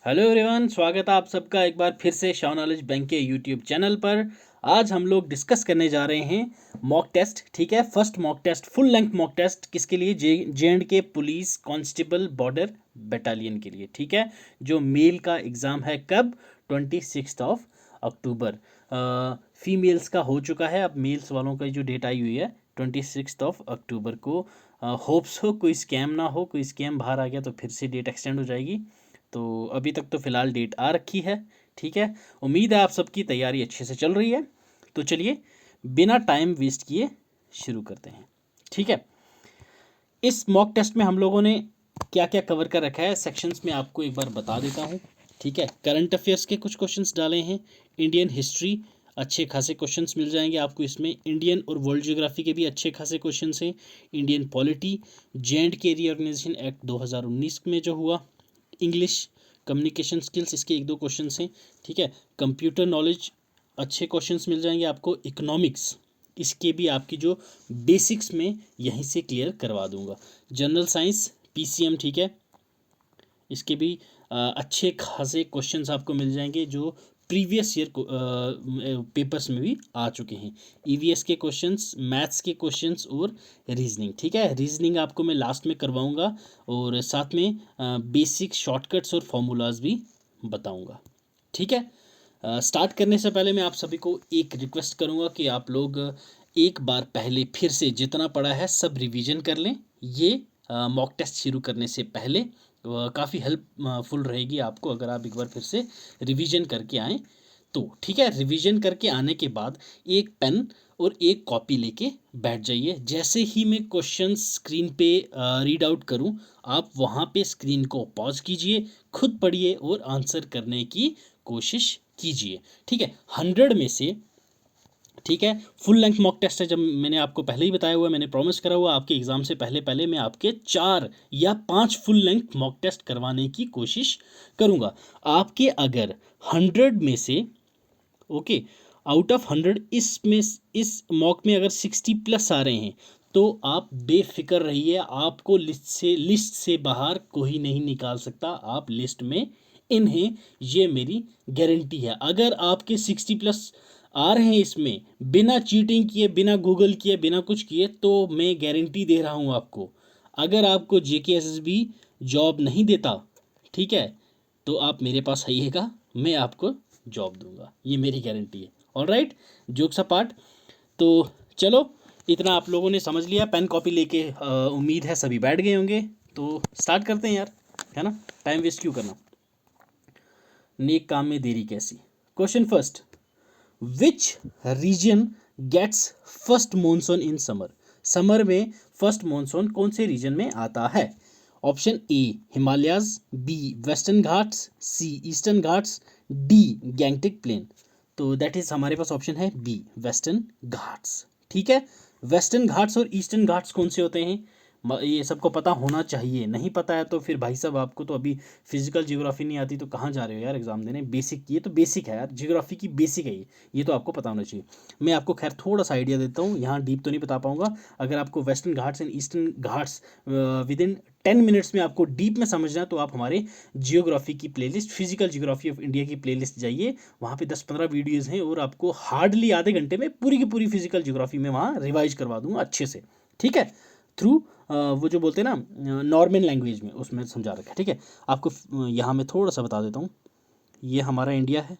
Hello everyone, स्वागत है आप सबका एक बार फिर से शाह नॉलेज बैंक के यूट्यूब चैनल पर। आज हम लोग डिस्कस करने जा रहे हैं मॉक टेस्ट। ठीक है, first mock test, full length mock test किसके लिए? J and K police constable border battalion के लिए। ठीक है, जो मेल का एग्ज़ाम है कब? 26 फीमेल्स का हो चुका है, अब मेल्स वालों का जो डेट आई हुई है 26 को। होप्स हो कोई स्कैम ना हो, कोई स्कैम बाहर आ गया तो फिर से डेट एक्सटेंड हो जाएगी। तो अभी तक तो फ़िलहाल डेट आ रखी है। ठीक है, उम्मीद है आप सबकी तैयारी अच्छे से चल रही है। तो चलिए बिना टाइम वेस्ट किए शुरू करते हैं। ठीक है, इस मॉक टेस्ट में हम लोगों ने क्या क्या कवर कर रखा है सेक्शंस में आपको एक बार बता देता हूँ। ठीक है, करंट अफेयर्स के कुछ क्वेश्चंस डाले हैं, इंडियन हिस्ट्री अच्छे खासे क्वेश्चंस मिल जाएंगे आपको इसमें, इंडियन और वर्ल्ड ज्योग्राफी के भी अच्छे खासे क्वेश्चंस हैं, Indian polity, J and K reorganisation act 2019 में जो हुआ, इंग्लिश कम्युनिकेशन स्किल्स इसके एक दो क्वेश्चंस हैं। ठीक है, कंप्यूटर नॉलेज अच्छे क्वेश्चंस मिल जाएंगे आपको, इकोनॉमिक्स इसके भी आपकी जो बेसिक्स में यहीं से क्लियर करवा दूंगा, जनरल साइंस पीसीएम। ठीक है, इसके भी अच्छे खासे क्वेश्चंस आपको मिल जाएंगे जो प्रीवियस ईयर पेपर्स में भी आ चुके हैं, ईवीएस के क्वेश्चंस, मैथ्स के क्वेश्चंस और रीजनिंग। ठीक है, रीजनिंग आपको मैं लास्ट में करवाऊंगा और साथ में बेसिक शॉर्टकट्स और फॉर्मूलाज भी बताऊंगा। ठीक है, स्टार्ट करने से पहले मैं आप सभी को एक रिक्वेस्ट करूंगा कि आप लोग एक बार पहले फिर से जितना पढ़ा है सब रिवीजन कर लें। ये मॉक टेस्ट शुरू करने से पहले काफ़ी हेल्पफुल रहेगी आपको अगर आप एक बार फिर से रिवीजन करके आएँ तो। ठीक है, रिवीजन करके आने के बाद एक पेन और एक कॉपी लेके बैठ जाइए। जैसे ही मैं क्वेश्चन स्क्रीन पे रीड आउट करूं, आप वहां पे स्क्रीन को पॉज कीजिए, खुद पढ़िए और आंसर करने की कोशिश कीजिए। ठीक है, 100 में से, ठीक है, फुल लेंथ मॉक टेस्ट है, जब मैंने आपको पहले ही बताया हुआ, मैंने प्रॉमिस करा हुआ आपके एग्जाम से पहले पहले मैं आपके 4 या 5 फुल लेंथ मॉक टेस्ट करवाने की कोशिश करूंगा। आपके अगर 100 में से, ओके, आउट ऑफ 100 इसमें इस मॉक में अगर 60 प्लस आ रहे हैं तो आप बेफिक्र रहिए, आपको लिस्ट से बाहर कोई नहीं निकाल सकता, आप लिस्ट में इन हैं, ये मेरी गारंटी है। अगर आपके 60 प्लस आ रहे हैं इसमें बिना चीटिंग किए, बिना गूगल किए, बिना कुछ किए, तो मैं गारंटी दे रहा हूँ आपको, अगर आपको जेकेएसएसबी जॉब नहीं देता, ठीक है, तो आप मेरे पास आइएगा, मैं आपको जॉब दूंगा, ये मेरी गारंटी है। ऑलराइट, जोक्स अपार्ट, तो चलो इतना आप लोगों ने समझ लिया, पेन कॉपी लेके उम्मीद है सभी बैठ गए होंगे। तो स्टार्ट करते हैं यार, है ना, टाइम वेस्ट क्यों करना, नेक काम में देरी कैसी। Question first, which region gets first monsoon in summer? Summer में फर्स्ट मॉनसून कौन से रीजन में आता है? Option A Himalayas, B western Ghats, C eastern Ghats, D Gangetic plain. तो दैट इज हमारे पास ऑप्शन है बी वेस्टर्न घाट्स। ठीक है, वेस्टर्न घाट्स और ईस्टर्न घाट्स कौन से होते हैं ये सबको पता होना चाहिए, नहीं पता है तो फिर भाई साहब आपको तो अभी फिजिकल ज्योग्राफी नहीं आती तो कहाँ जा रहे हो यार एग्जाम देने। बेसिक, ये तो बेसिक है यार, ज्योग्राफी की बेसिक है ये तो आपको पता होना चाहिए। मैं आपको खैर थोड़ा सा आइडिया देता हूँ, यहाँ डीप तो नहीं बता पाऊंगा। अगर आपको western Ghats and eastern Ghats with in 10 minutes में आपको डीप में समझना है तो आप हमारे जियोग्राफी की playlist, physical geography of India की प्लेलिस्ट जाइए, वहाँ पे 10-15 वीडियोज़ हैं और आपको हार्डली आधे घंटे में पूरी की पूरी फिजिकल जियोग्राफी में वहाँ रिवाइज करवा दूंगा अच्छे से। ठीक है, थ्रू वो जो बोलते हैं ना नॉर्मल लैंग्वेज में, उसमें समझा रखा है। ठीक है, आपको यहाँ मैं थोड़ा सा बता देता हूँ, ये हमारा इंडिया है,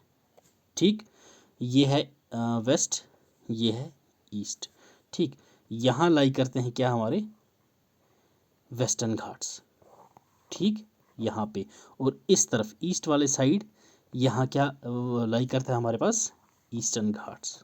ठीक, ये है वेस्ट, ये है ईस्ट। ठीक, यहाँ लाई करते हैं क्या हमारे वेस्टर्न घाट्स, ठीक, यहाँ पे, और इस तरफ ईस्ट वाले साइड यहाँ क्या लाई करता है हमारे पास Eastern Ghats.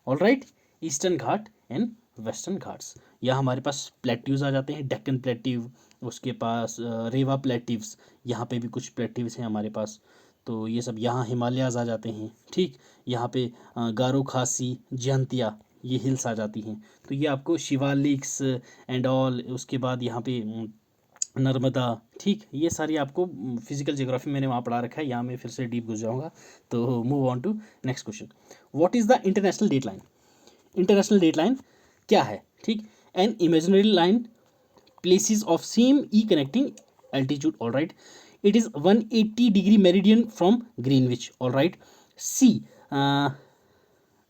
Alright, Eastern Ghat and Western Ghats. यहाँ हमारे पास प्लेट्यूज आ जाते हैं, डेक्कन प्लेट्यू, उसके पास रेवा प्लेट्यूव्स, यहाँ पे भी कुछ प्लेट्यूव्स हैं हमारे पास। तो ये सब यहाँ हिमालयाज आ जाते हैं। ठीक, यहाँ पे गारो खासी, जयंतिया, ये हिल्स आ जाती हैं। तो ये आपको शिवालिक्स एंड ऑल, उसके बाद यहाँ पे नर्मदा, ठीक, ये सारी आपको फिजिकल ज्योग्राफी मैंने वहाँ पढ़ा रखा है, यहाँ मैं फिर से डीप घुस जाऊँगा। तो move on to next question, what is the international date line? International date line क्या है? ठीक, an imaginary line, places of same E connecting altitude. All right, it is 180 degree meridian from Greenwich, all right. C,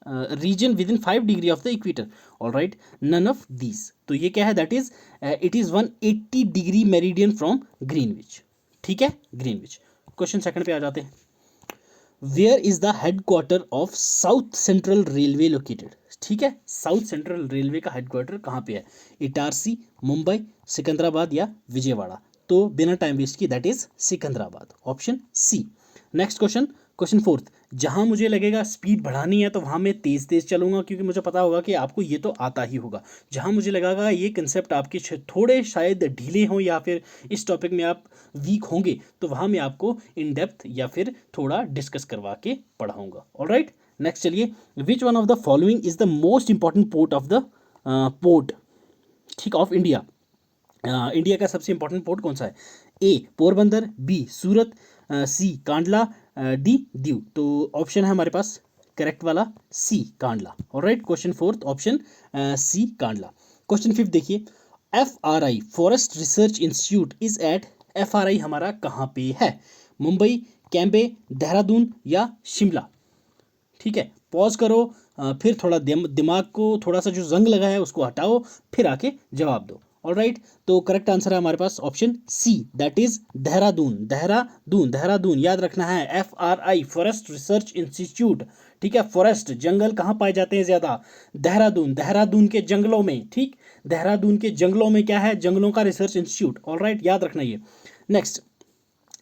region within 5 degree of the equator, all right, none of these. तो ये क्या है, that is it is 180 degree meridian from Greenwich, ठीक है, Greenwich. Question second पे आ जाते हैं। Where is the headquarter of south central railway located, ठीक है, साउथ सेंट्रल रेलवे का हेडक्वार्टर कहाँ पे है, इटारसी, मुंबई, सिकंदराबाद या विजयवाड़ा। तो बिना टाइम वेस्ट की that is Secunderabad, option C. Next question, question fourth. जहां मुझे लगेगा स्पीड बढ़ानी है तो वहां मैं तेज तेज चलूंगा, क्योंकि मुझे पता होगा कि आपको ये तो आता ही होगा। जहां मुझे लगेगा ये कंसेप्ट आपके थोड़े शायद ढीले हों या फिर इस टॉपिक में आप वीक होंगे, तो वहां मैं आपको इन डेप्थ या फिर थोड़ा डिस्कस करवा के पढ़ाऊंगा, ऑलराइट। नेक्स्ट चलिए, which one of the following is the most important port of the port, ठीक, ऑफ इंडिया। इंडिया का सबसे इंपॉर्टेंट पोर्ट कौन सा है, A Porbandar, B Surat, C Kandla, D Diu. तो ऑप्शन है हमारे पास करेक्ट वाला C Kandla, alright. Question fourth option C Kandla. Question fifth देखिए, FRI forest research institute is at, FRI हमारा कहाँ पे है, मुंबई, कैम्बे, देहरादून या शिमला, ठीक है। पॉज करो, फिर थोड़ा दिमाग को थोड़ा सा जो जंग लगा है उसको हटाओ, फिर आके जवाब दो, ऑलराइट। तो करेक्ट आंसर है हमारे पास option C, that is Dehradun, Dehradun, Dehradun याद रखना है। FRI फॉरेस्ट रिसर्च इंस्टीट्यूट, ठीक है। फॉरेस्ट जंगल कहाँ पाए जाते हैं ज्यादा, देहरादून, देहरादून के जंगलों में, ठीक, देहरादून के जंगलों में क्या है, जंगलों का रिसर्च इंस्टीट्यूट, ऑलराइट, याद रखना ये। Next,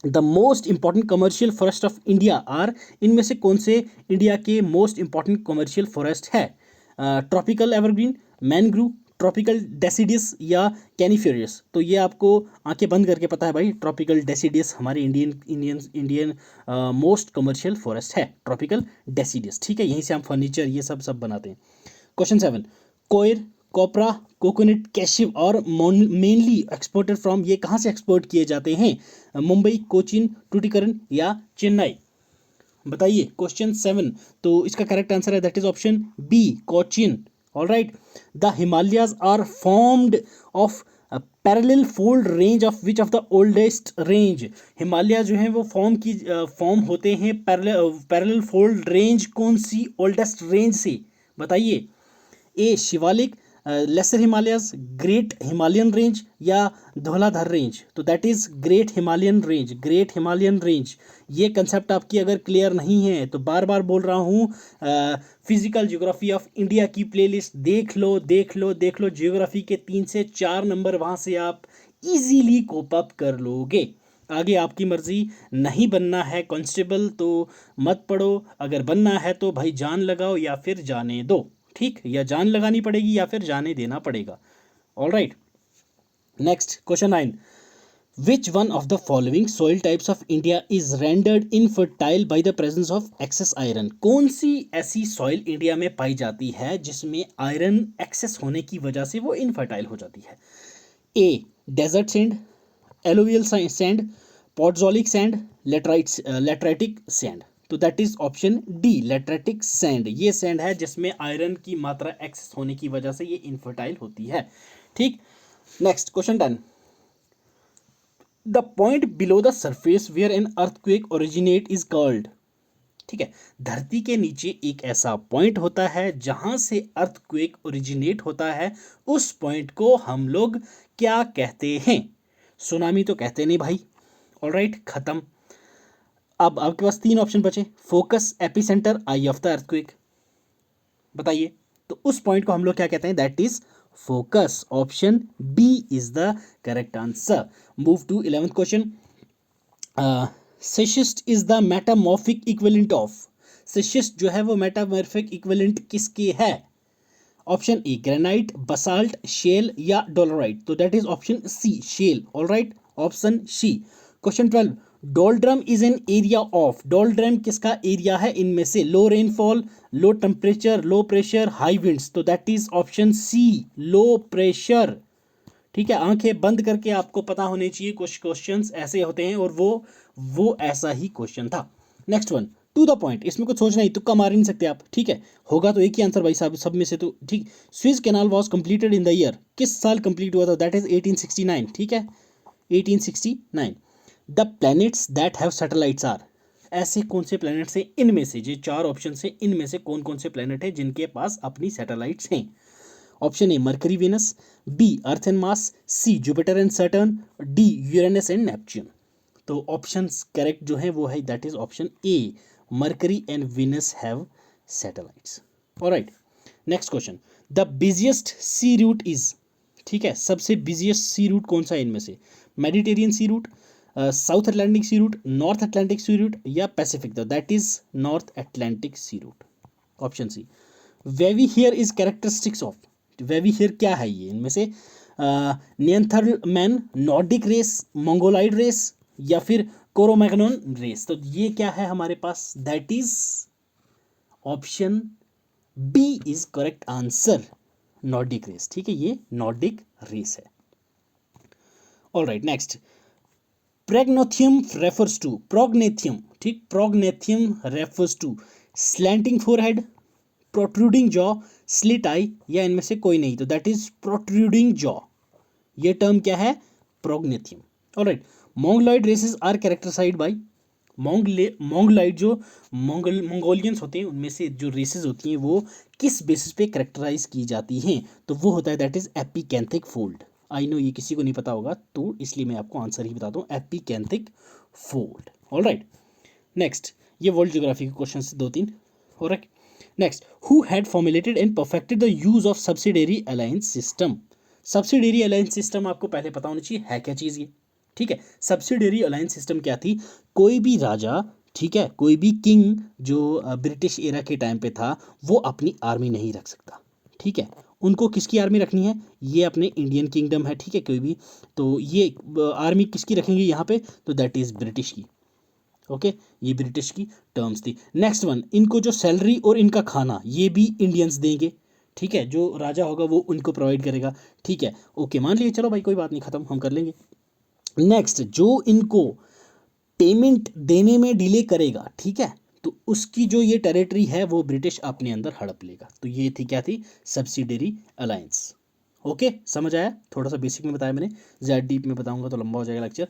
the most important commercial forest of India are, इनमें से कौन से इंडिया के मोस्ट इंपॉर्टेंट कमर्शियल फॉरेस्ट है, tropical evergreen, mangrove, tropical deciduous या कैनिफेरियस। तो ये आपको आंखें बंद करके पता है भाई, ट्रॉपिकल डेसिडियस हमारे इंडियन मोस्ट कमर्शियल फॉरेस्ट है, ट्रॉपिकल डेसिडियस, ठीक है। यहीं से हम फर्नीचर ये सब बनाते हैं। क्वेश्चन 7, कोयर, कोपरा, कोकोनट, कैशिव और मेनली एक्सपोर्टेड फ्रॉम, ये कहाँ से एक्सपोर्ट किए जाते हैं, मुंबई, कोचीन, टूटिकरन या चेन्नई, बताइए। क्वेश्चन 7, तो इसका करेक्ट आंसर है that is option B, Cochin, all right. The Himalayas are formed of parallel fold range of which of the oldest range, Himalaya जो है वो फॉर्म होते हैं पैरेलल फोल्ड रेंज, कौन सी ओल्डेस्ट रेंज से, बताइए। A Shivalik, lesser Himalayas, great Himalayan range या धौलाधार रेंज। तो that is great Himalayan range, great Himalayan range. ये कंसेप्ट आपकी अगर क्लियर नहीं है तो बार बार बोल रहा हूँ, फिजिकल ज्योग्राफी ऑफ इंडिया की प्लेलिस्ट देख लो, देख लो, देख लो। ज्योग्राफी के 3 से 4 नंबर वहाँ से आप इजीली कोप अप कर लोगे। आगे आपकी मर्जी, नहीं बनना है कांस्टेबल तो मत पढ़ो, अगर बनना है तो भाई जान लगाओ या फिर जाने दो, ठीक, या जान लगानी पड़ेगी या फिर जाने देना पड़ेगा, all right. Next question 9, which one of the following soil types of India is rendered infertile by the presence of excess iron, कौन सी ऐसी सॉइल इंडिया में पाई जाती है जिसमें आयरन एक्सेस होने की वजह से वो इनफर्टाइल हो जाती है। A desert sand, alluvial sand, podzolic sand, lateritic sand. तो that is option D, lateritic sand. ये सैंड है जिसमें आयरन की मात्रा एक्सेस होने की वजह से ये इनफर्टाइल होती है, ठीक। Next question 10, the point below the surface where an earthquake originate is called, ठीक है। धरती के नीचे एक ऐसा पॉइंट होता है जहां से अर्थक्वेक ओरिजिनेट होता है, उस पॉइंट को हम लोग क्या कहते हैं, सुनामी तो कहते नहीं भाई, ऑलराइट, खत्म। अब आपके पास 3 ऑप्शन बचे, focus, epicentre, I of the earthquake, बताइए। तो उस पॉइंट को हम लोग क्या कहते हैं, that is focus, option B is the correct answer. Move to 11th question, schist is the metamorphic equivalent of, schist जो है वो मेटामॉर्फिक इक्विवेलेंट किसके है, option A granite, basalt, shale या डोलोराइट। तो that is option C, shale, alright, option C. Question 12, doldrum is an area of, doldrum किसका एरिया है इनमें से, low rainfall, low temperature, low pressure, high winds. तो that is option C, low pressure, ठीक है। आंखें बंद करके आपको पता होने चाहिए कुछ क्वेश्चंस ऐसे होते हैं, और वो ऐसा ही क्वेश्चन था। Next one, to the point, इसमें कुछ सोचना ही, तुक्का मार नहीं सकते आप, ठीक है। होगा तो एक ही आंसर भाई साहब सब में से, तो ठीक। Swiss canal was completed in the year, किस साल कंप्लीट हुआ था, दैट इज 1869, ठीक है, 1869। The planets that have satellites are, ऐसे कौन से प्लैनेट्स हैं इनमें से, ये चार ऑप्शन से इनमें से कौन कौन से प्लैनेट हैं जिनके पास अपनी सैटेलाइट्स हैं? Option A Mercury Venus, B Earth and Mars, C Jupiter and Saturn, D Uranus and Neptune. तो ऑप्शंस करेक्ट जो है वो है that is option A, Mercury and Venus have satellites. Alright, next question, the busiest sea route is, ठीक है, सबसे busiest sea root कौन सा है इनमें से? Mediterranean sea route, South Atlantic sea route, North Atlantic sea route या Pacific, that is North Atlantic sea route. Option C. Wavy hair is characteristics of, wavy hair क्या है ये इनमें से? Neanderthal, Nordic race, Mongoloid race या फिर Cro-Magnon race. तो ये क्या है हमारे पास? That is option B is correct answer, Nordic race. ठीक है, ये नॉर्डिक रेस है। All right, next, प्रेग्नोथियम refers to, prognathism, ठीक, prognathism refers to slanting forehead, protruding jaw, slit eye या इनमें से कोई नहीं। तो दैट इज प्रोट्रूडिंग जॉ, ये टर्म क्या है? Prognathism. Alright, Mongoloid races are characterized by, Mongoloid जो मंगोलियंस होते हैं उनमें से जो रेसेस होती हैं वो किस बेसिस पे कैरेक्टराइज की जाती हैं? तो वो होता है that is epicanthic fold. I know ये किसी को नहीं पता होगा तो इसलिए मैं आपको आंसर ही बताता हूँ, एपिकैंथिक फोल्ड। ऑलराइट, नेक्स्ट, ये वर्ल्ड ज्योग्राफी के क्वेश्चन से दो तीन। Alright, next, who had formulated and perfected the use of subsidiary alliance system. Subsidiary alliance system आपको पहले पता होना चाहिए है क्या चीज़ ये। ठीक है, सब्सिडियरी अलायंस सिस्टम क्या थी? कोई भी राजा, ठीक है, कोई भी किंग जो ब्रिटिश एरा के टाइम पे था वो अपनी आर्मी नहीं रख सकता। ठीक है, उनको किसकी आर्मी रखनी है? ये अपने इंडियन किंगडम है, ठीक है, कोई भी, तो ये आर्मी किसकी रखेंगे यहाँ पे? तो दैट इज ब्रिटिश की। ओके, ये ब्रिटिश की टर्म्स थी। नेक्स्ट वन, इनको जो सैलरी और इनका खाना ये भी इंडियंस देंगे। ठीक है, जो राजा होगा वो उनको प्रोवाइड करेगा। ठीक है, ओके, मान लिए, चलो भाई कोई बात नहीं, खत्म, हम कर लेंगे। नेक्स्ट, जो इनको पेमेंट देने में डिले करेगा, ठीक है, तो उसकी जो ये टेरिटरी है वो ब्रिटिश अपने अंदर हड़प लेगा। तो ये थी क्या थी? Subsidiary alliance. ओके, समझ आया? थोड़ा सा बेसिक में बताया मैंने, ज़्यादा डीप में बताऊंगा तो लंबा हो जाएगा लेक्चर।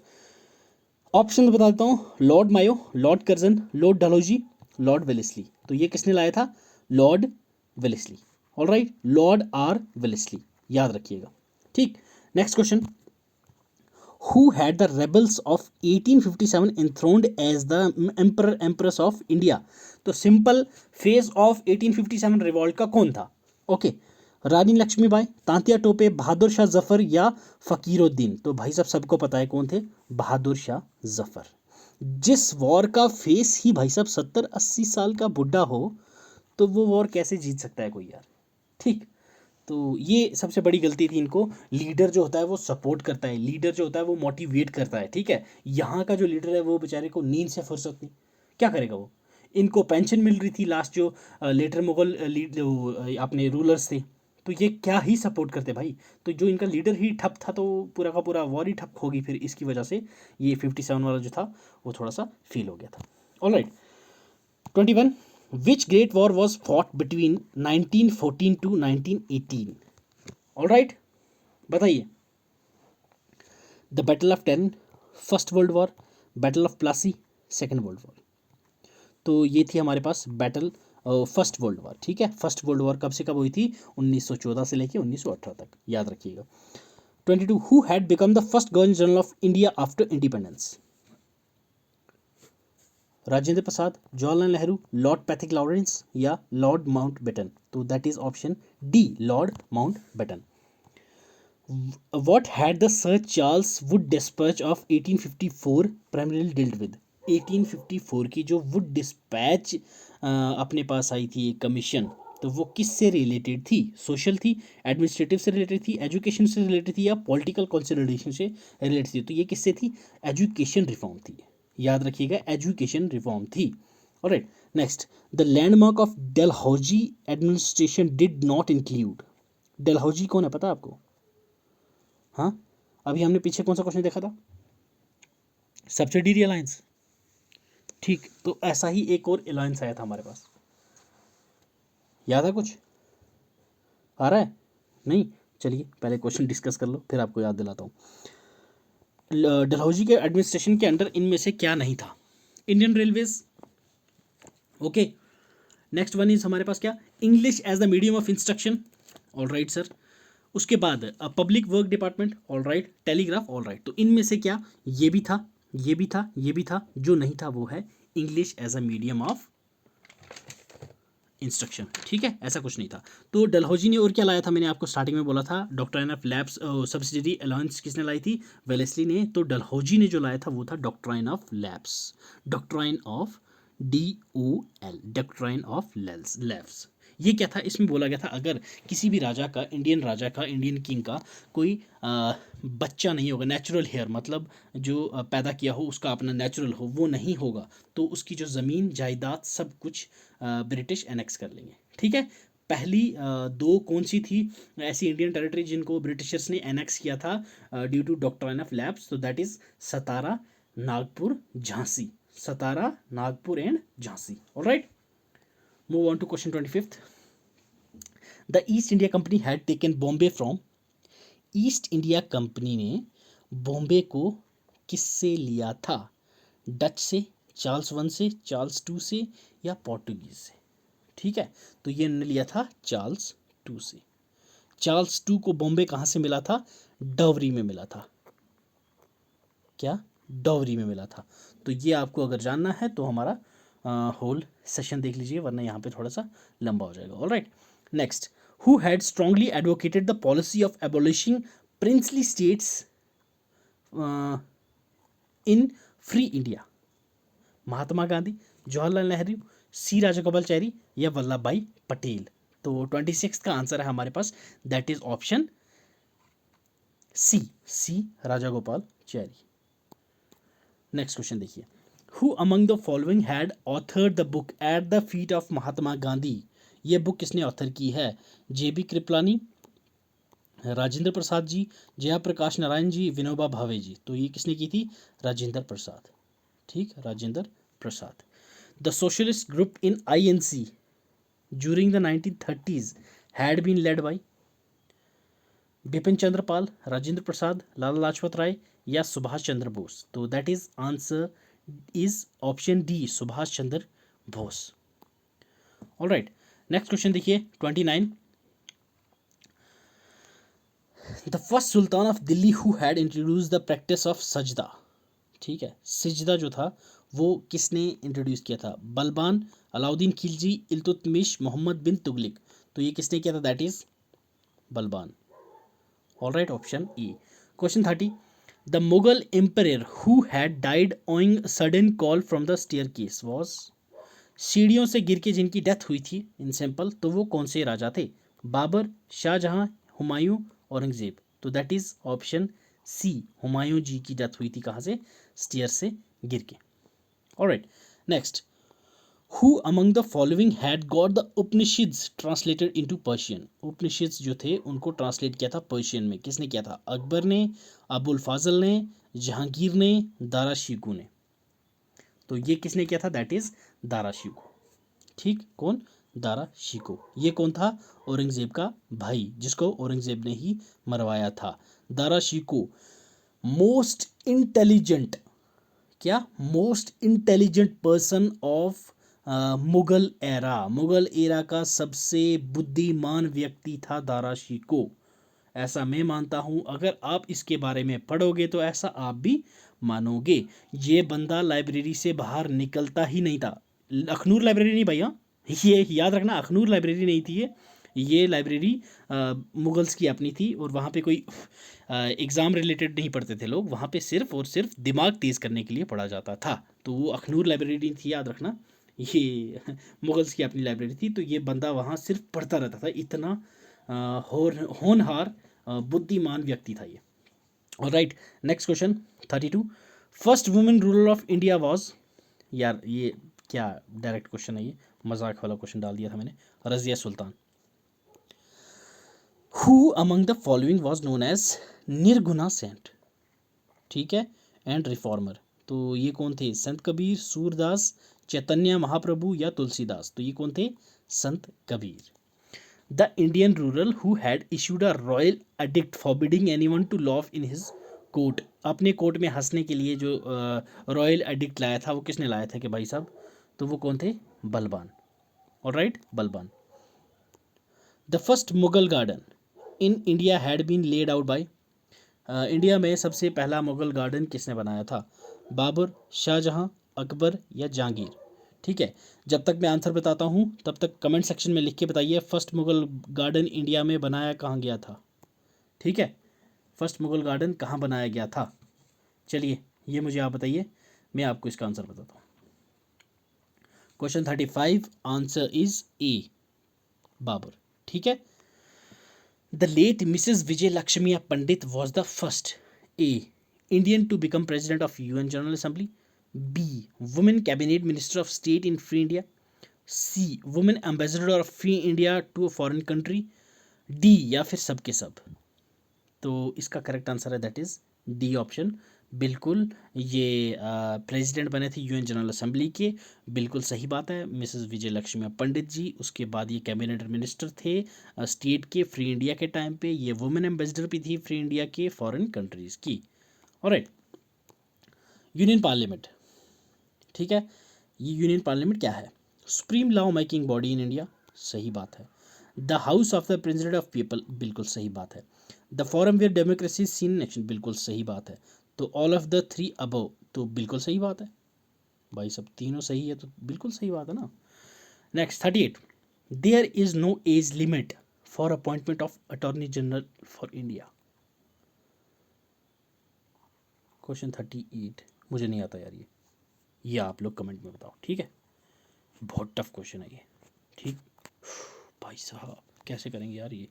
ऑप्शन बता देता हूँ, Lord Mayo, Lord Curzon, Lord Dalhousie, Lord Wellesley. तो ये किसने लाया था? Lord Wellesley. Alright, Lord R Wellesley, याद रखिएगा। ठीक, next question, who had the rebels of 1857 enthroned as the emperor empress of India। तो सिंपल फेज ऑफ 1857 रिवॉल्ट का कौन था? ओके, रानी लक्ष्मीबाई, तांतिया टोपे, बहादुर शाह जफर या फकीरुद्दीन। तो भाई साहब सबको पता है कौन थे? बहादुर शाह जफर। जिस वॉर का फेस ही भाई साहब 70-80 साल का बुढ़ा हो तो वो वॉर कैसे जीत सकता है कोई यार? ठीक, तो ये सबसे बड़ी गलती थी इनको। लीडर जो होता है वो सपोर्ट करता है, लीडर जो होता है वो मोटिवेट करता है। ठीक है, यहाँ का जो लीडर है वो बेचारे को नींद से फुर्सत नहीं, क्या करेगा वो? इनको पेंशन मिल रही थी लास्ट जो लेटर मुगल अपने रूलर्स थे, तो ये क्या ही सपोर्ट करते भाई। तो जो इनका लीडर ही ठप था तो पूरा का पूरा वॉर ही ठप होगी, फिर इसकी वजह से ये 57 वाला जो था वो थोड़ा सा फील हो गया था। Alright, 21, which great war was fought between 1914 to 1918। Alright, बताइए। The battle of Tarain, first world war, battle of Plassey, second world war. तो ये थी हमारे पास बैटल फर्स्ट वर्ल्ड वॉर। ठीक है, फर्स्ट वर्ल्ड वॉर कब से कब हुई थी? 1914 से लेके 1918 तक, याद रखिएगा। 22, who had become the first governor general of India after independence. Rajendra Prasad, Jawaharlal Nehru, Lord Pethick Lawrence या लॉर्ड माउंट बेटन। तो that is option D, Lord Mountbatten. What had the Sir Charles Wood Dispatch of 1854 primarily dealt with। 1854 की जो Wood dispatch अपने पास आई थी एक commission, तो वो किस से रिलेटेड थी? सोशल थी, एडमिनिस्ट्रेटिव से रिलेटेड थी, एजुकेशन से रिलेटेड थी या पॉलिटिकल कंसिडरेशन से रिलेटेड थी? तो ये किससे थी? एजुकेशन रिफॉर्म थी, याद रखिएगा, एजुकेशन रिफॉर्म थी। Alright, next, the landmark of Dalhousie administration did not include. Dalhousie कौन है पता है आपको? हाँ, अभी हमने पीछे कौन सा क्वेश्चन देखा था? Subsidiary alliance. ठीक, तो ऐसा ही एक और अलायंस आया था हमारे पास, याद है कुछ? आ रहा है? नहीं, चलिए पहले क्वेश्चन डिस्कस कर लो फिर आपको याद दिलाता हूँ। डलहौजी के एडमिनिस्ट्रेशन के अंडर इनमें से क्या नहीं था? Indian Railways, okay. Next one is हमारे पास क्या, English as the medium of instruction, all right sir. उसके बाद public work department, all right. Telegraph, all right. तो इनमें से क्या, ये भी था, ये भी था, ये भी था, जो नहीं था वो है English as a medium of instruction, ठीक है, ऐसा कुछ नहीं था। तो डलहौजी ने और क्या लाया था, मैंने आपको स्टार्टिंग में बोला था, doctrine of labs subsidiary allowance किसने लाई थी, वेलेस्ली ने। तो डलहौजी ने जो लाया था वो था doctrine of labs, doctrine of DOL, doctrine of labs. ये क्या था, इसमें बोला गया था अगर किसी भी राजा का, इंडियन राजा का, इंडियन किंग का कोई बच्चा नहीं होगा, नेचुरल हेयर मतलब जो पैदा किया हो उसका अपना नेचुरल हो, वो नहीं होगा, तो उसकी जो ज़मीन जायदाद सब कुछ ब्रिटिश एनेक्स कर लेंगे, ठीक है। पहली दो कौन सी थी ऐसी इंडियन टेरिटरी जिनको ब्रिटिशर्स ने एनेक्स किया था due to doctrine of lapse, तो that is Satara, Nagpur, Jhansi, Satara, Nagpur and Jhansi, alright. Move on to question 25th। The East India Company had taken Bombay from, East India Company ने बॉम्बे को किससे लिया था, डच से, चार्ल्स वन से, चार्ल्स टू से, या पोर्टुगीज से, ठीक है। तो ये इन्होंने लिया था चार्ल्स टू से। चार्ल्स टू को बॉम्बे कहाँ से मिला था, डवरी में मिला था, क्या, डवरी में मिला था। तो ये आपको अगर जानना है तो हमारा होल सेशन देख लीजिए, वरना यहाँ पे थोड़ा सा लंबा हो जाएगा, alright. Next, who had strongly advocated the policy of abolishing princely states in free India, Mahatma Gandhi, Jawaharlal Nehru, C Rajagopalachari, या वल्लभ भाई पटेल। तो 26 का आंसर है हमारे पास, that is option C Rajagopalachari. Next question देखिए, who among the following had authored the book at the feet of Mahatma Gandhi, ये book किसने ऑथर की है, JB कृपलानी, राजेंद्र प्रसाद जी, जयप्रकाश नारायण जी, विनोबा भावे जी। तो ये किसने की थी, राजेंद्र प्रसाद, ठीक, Rajendra Prasad. The socialist group in INC during the 1930s had been led by Bipin Chandra Pal, Rajendra Prasad, Lala Lajpat Rai, या सुभाष चंद्र बोस। तो that is answer is option D, Subhash Chandra Bose, alright. Next question देखिए 29। The first sultan of Delhi who had introduce the practice of sajda, ठीक है, सिजदा जो था वो किसने introduce किया था, बलबान, अलाउद्दीन खिलजी, इल्तुतमिश, मोहम्मद बिन तुगलिक। तो ये किसने किया था, that is Balban, alright, option E. Question 30, the Mughal emperor who had died owing sudden call from the staircase was, सीढ़ियों से गिर के जिनकी डेथ हुई थी इन सिंपल, तो वो कौन से राजा थे, बाबर, शाहजहां, हुमायूं, औरंगजेब। तो that is option C, Humayun ji की डेथ हुई थी कहाँ से, स्टेयर से गिर के, alright. Next, who among the following had got the Upanishads translated into Persian, Upanishads जो थे उनको ट्रांसलेट किया था पर्शियन में, किसने किया था, अकबर ने, अबुल फाजल ने, जहांगीर ने, दारा शिकू ने। तो ये किसने किया था, दैट इज दारा शिकू, ठीक, कौन, दारा शिको। ये कौन था, औरंगजेब का भाई, जिसको औरंगजेब ने ही मरवाया था। दारा शिको मोस्ट इंटेलिजेंट, क्या, most intelligent person of Mughal era, Mughal era का सबसे बुद्धिमान व्यक्ति था दारा शिको, ऐसा मैं मानता हूँ। अगर आप इसके बारे में पढ़ोगे तो ऐसा आप भी मानोगे। ये बंदा लाइब्रेरी से बाहर निकलता ही नहीं था, अखनूर लाइब्रेरी नहीं भैया, ये याद रखना, अखनूर लाइब्रेरी नहीं थी ये लाइब्रेरी मुगल्स की अपनी थी, और वहाँ पे कोई एग्ज़ाम रिलेटेड नहीं पढ़ते थे लोग, वहाँ पे सिर्फ और सिर्फ दिमाग तेज़ करने के लिए पढ़ा जाता था। तो वो अखनूर लाइब्रेरी थी, याद रखना, ये मुगल्स की अपनी लाइब्रेरी थी। तो ये बंदा वहाँ सिर्फ पढ़ता रहता था, इतना होनहार बुद्धिमान व्यक्ति था ये, alright. Next question 32, first women ruler of India was, यार ये क्या डायरेक्ट क्वेश्चन है, ये मजाक वाला क्वेश्चन डाल दिया था मैंने, Razia Sultan. Who among the following was known as nirguna saint, ठीक है, एंड रिफॉर्मर। तो ये कौन थे, संत कबीर, सूरदास, चैतन्य महाप्रभु, या तुलसीदास। तो ये कौन थे, Sant Kabir. The Indian ruler who had issued a royal edict forbidding anyone to laugh in his court, अपने कोट में हंसने के लिए जो रॉयल एडिक्ट लाया था वो किसने लाया था कि भाई साहब, तो वो कौन थे, Balban. Alright, Balban. The first Mughal garden in India had been laid out by, India में सबसे पहला मुगल गार्डन किसने बनाया था, बाबर, शाहजहां, अकबर या जहांगीर। ठीक है, जब तक मैं आंसर बताता हूँ तब तक कमेंट सेक्शन में लिख के बताइए फर्स्ट मुगल गार्डन इंडिया में बनाया कहाँ गया था। ठीक है, फर्स्ट मुगल गार्डन कहाँ बनाया गया था। चलिए ये मुझे आप बताइए, मैं आपको इसका आंसर बताता हूँ। Question 35, answer is A, Babur. ठीक है, the late Mrs Vijay Lakshmi Pandit was the first, A Indian to become president of UN General Assembly, B women cabinet minister of state in free India, C women ambassador of free India to a foreign country, D या फिर सब के सब। तो इसका correct answer है that is D option. बिल्कुल, ये प्रेसिडेंट बने थे यूएन जनरल असेंबली के, बिल्कुल सही बात है, मिसेस विजय लक्ष्मी पंडित जी। उसके बाद ये कैबिनेट मिनिस्टर थे स्टेट के फ्री इंडिया के टाइम पे, ये वुमेन एम्बेसडर भी थी फ्री इंडिया के फॉरेन कंट्रीज़ की। Alright, union parliament. ठीक है, ये यूनियन पार्लियामेंट क्या है, supreme law making body in India, सही बात है। The house of the president of people, बिल्कुल सही बात है। The forum where democracy seen in action, बिल्कुल सही बात है। तो all of the three above, तो बिल्कुल सही बात है भाई, सब तीनों सही है तो बिल्कुल सही बात है ना। Next 38, there is no age limit for appointment of attorney general for India. Question 38 मुझे नहीं आता यार, ये आप लोग कमेंट में बताओ। ठीक है, बहुत टफ क्वेश्चन है ये। ठीक, भाई साहब कैसे करेंगे यार ये,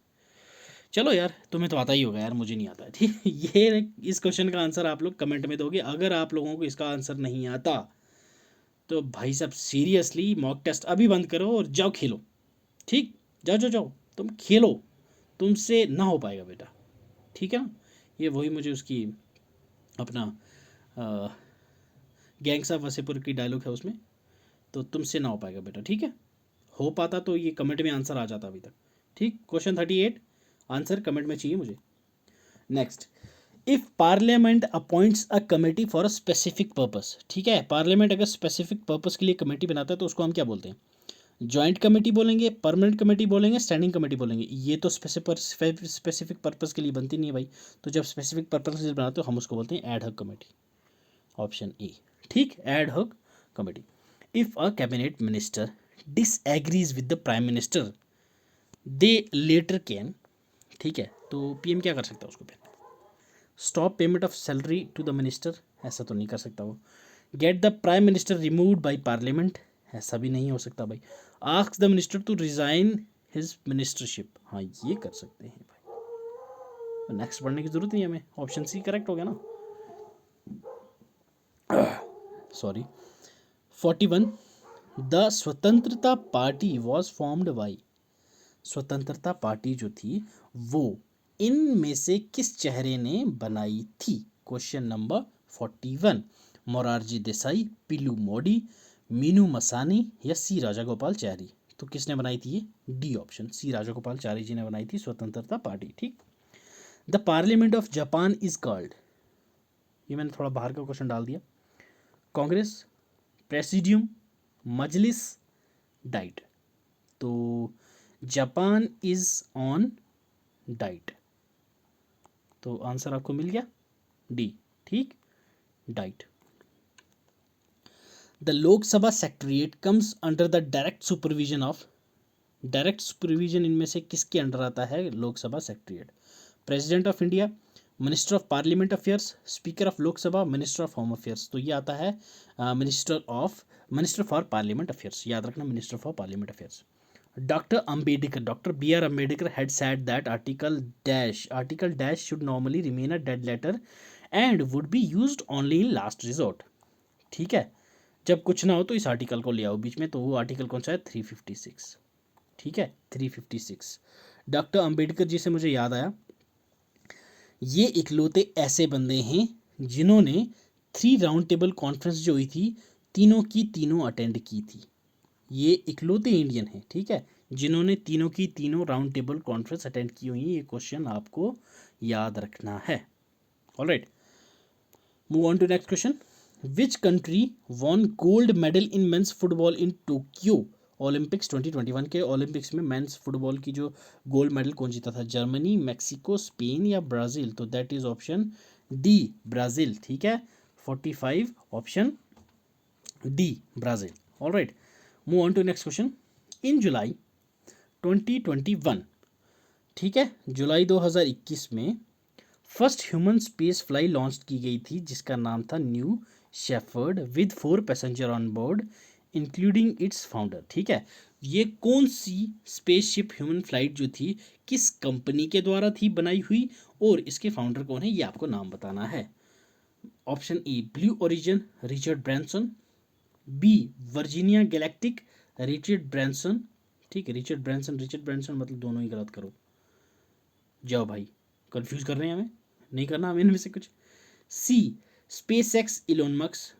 चलो यार तुम्हें तो आता ही होगा यार, मुझे नहीं आता है। ठीक, ये इस क्वेश्चन का आंसर आप लोग कमेंट में दोगे। अगर आप लोगों को इसका आंसर नहीं आता तो भाई साहब सीरियसली मॉक टेस्ट अभी बंद करो और जाओ खेलो। ठीक, जाओ जाओ जाओ तुम खेलो, तुमसे ना हो पाएगा बेटा। ठीक है ना, ये वही मुझे उसकी अपना गैंग्स ऑफ वसेपुर की डायलॉग है उसमें, तो तुमसे ना हो पाएगा बेटा। ठीक है, हो पाता तो ये कमेंट में आंसर आ जाता अभी तक। ठीक, क्वेश्चन 38 आंसर कमेंट में चाहिए मुझे। Next, if parliament appoints a committee for a specific purpose. ठीक है, पार्लियामेंट अगर स्पेसिफिक पर्पस के लिए कमेटी बनाता है तो उसको हम क्या बोलते हैं, जॉइंट कमेटी बोलेंगे, परमानेंट कमेटी बोलेंगे, स्टैंडिंग कमेटी बोलेंगे। ये तो स्पेसिफिक पर्पस के लिए बनती नहीं है भाई, तो जब स्पेसिफिक पर्पस के लिए बनाते हो हम उसको बोलते हैं ad hoc committee, option A. ठीक, ad hoc committee. If a cabinet minister disagrees with the prime minister they later can, ठीक है, तो पीएम क्या कर सकता है उसको, फिर stop payment of salary to the minister, ऐसा तो नहीं कर सकता वो। Get the prime minister removed by parliament, ऐसा भी नहीं हो सकता भाई। Ask the minister to resign his ministership, हाँ ये कर सकते हैं भाई, नेक्स्ट पढ़ने की जरूरत नहीं हमें, ऑप्शन सी करेक्ट हो गया ना। सॉरी, 41, द स्वतंत्रता पार्टी वॉज फॉर्म्ड बाई, स्वतंत्रता पार्टी जो थी वो इनमें से किस चेहरे ने बनाई थी। क्वेश्चन नंबर 41, मोरारजी देसाई, पीलू मोडी, मीनू मसानी या सी राजागोपालचारी। तो किसने बनाई थी ये, डी ऑप्शन, सी राजागोपालचारी जी ने बनाई थी स्वतंत्रता पार्टी। ठीक, the parliament of Japan is called, ये मैंने थोड़ा बाहर का क्वेश्चन डाल दिया, कांग्रेस, प्रेसिडियम, मजलिस, डाइट। तो जापान इज ऑन डाइट, तो आंसर आपको मिल गया डी। ठीक, diet. The Lok Sabha secretariat comes under the direct supervision of, direct supervision इनमें से किसके अंडर आता है Lok Sabha secretariat, president of India, minister of parliament affairs, speaker of Lok Sabha, minister of home affairs. तो ये आता है मिनिस्टर फॉर पार्लियामेंट अफेयर्स, याद रखना minister for parliament affairs. Doctor Ambedkar, doctor B R Ambedkar had said that article dash should normally remain a dead letter and would be used only in last resort. ठीक है, जब कुछ ना हो तो इस आर्टिकल को ले आओ बीच में, तो वो आर्टिकल कौन सा है, 356। ठीक है, 356। डॉक्टर अंबेडकर जी से मुझे याद आया, ये इकलौते ऐसे बंदे हैं जिन्होंने 3 राउंड टेबल कॉन्फ्रेंस जो हुई थी तीनों की तीनों अटेंड की थी, ये इकलौते इंडियन हैं। ठीक है, जिन्होंने तीनों की तीनों राउंड टेबल कॉन्फ्रेंस अटेंड की हुई है, ये क्वेश्चन आपको याद रखना है। Alright, move on to next question. Which country won gold medal in men's football in Tokyo Olympics 2021 के ओलंपिक्स में मेंस फुटबॉल की जो गोल्ड मेडल कौन जीता था? जर्मनी, मैक्सिको, स्पेन या ब्राज़ील? तो that is option D, Brazil. ठीक है, 45 option D, Brazil. All right, move on to next question. In July 2021, ठीक है, जुलाई 2021 में first human space fly launch की गई थी जिसका नाम था New Shepard with 4 passenger on board including its founder. ठीक है, ये कौन सी स्पेसशिप ह्यूमन फ्लाइट जो थी किस कंपनी के द्वारा थी बनाई हुई और इसके फाउंडर कौन है ये आपको नाम बताना है. Option A Blue Origin, Richard Branson. B Virginia Galactic, Richard Branson. ठीक है, रिचर्ड ब्रैंसन मतलब दोनों ही गलत करो. जाओ भाई, कंफ्यूज कर रहे हैं हमें, नहीं करना हमें इनमें से कुछ. सी स्पेस एक्स इलोन मस्क.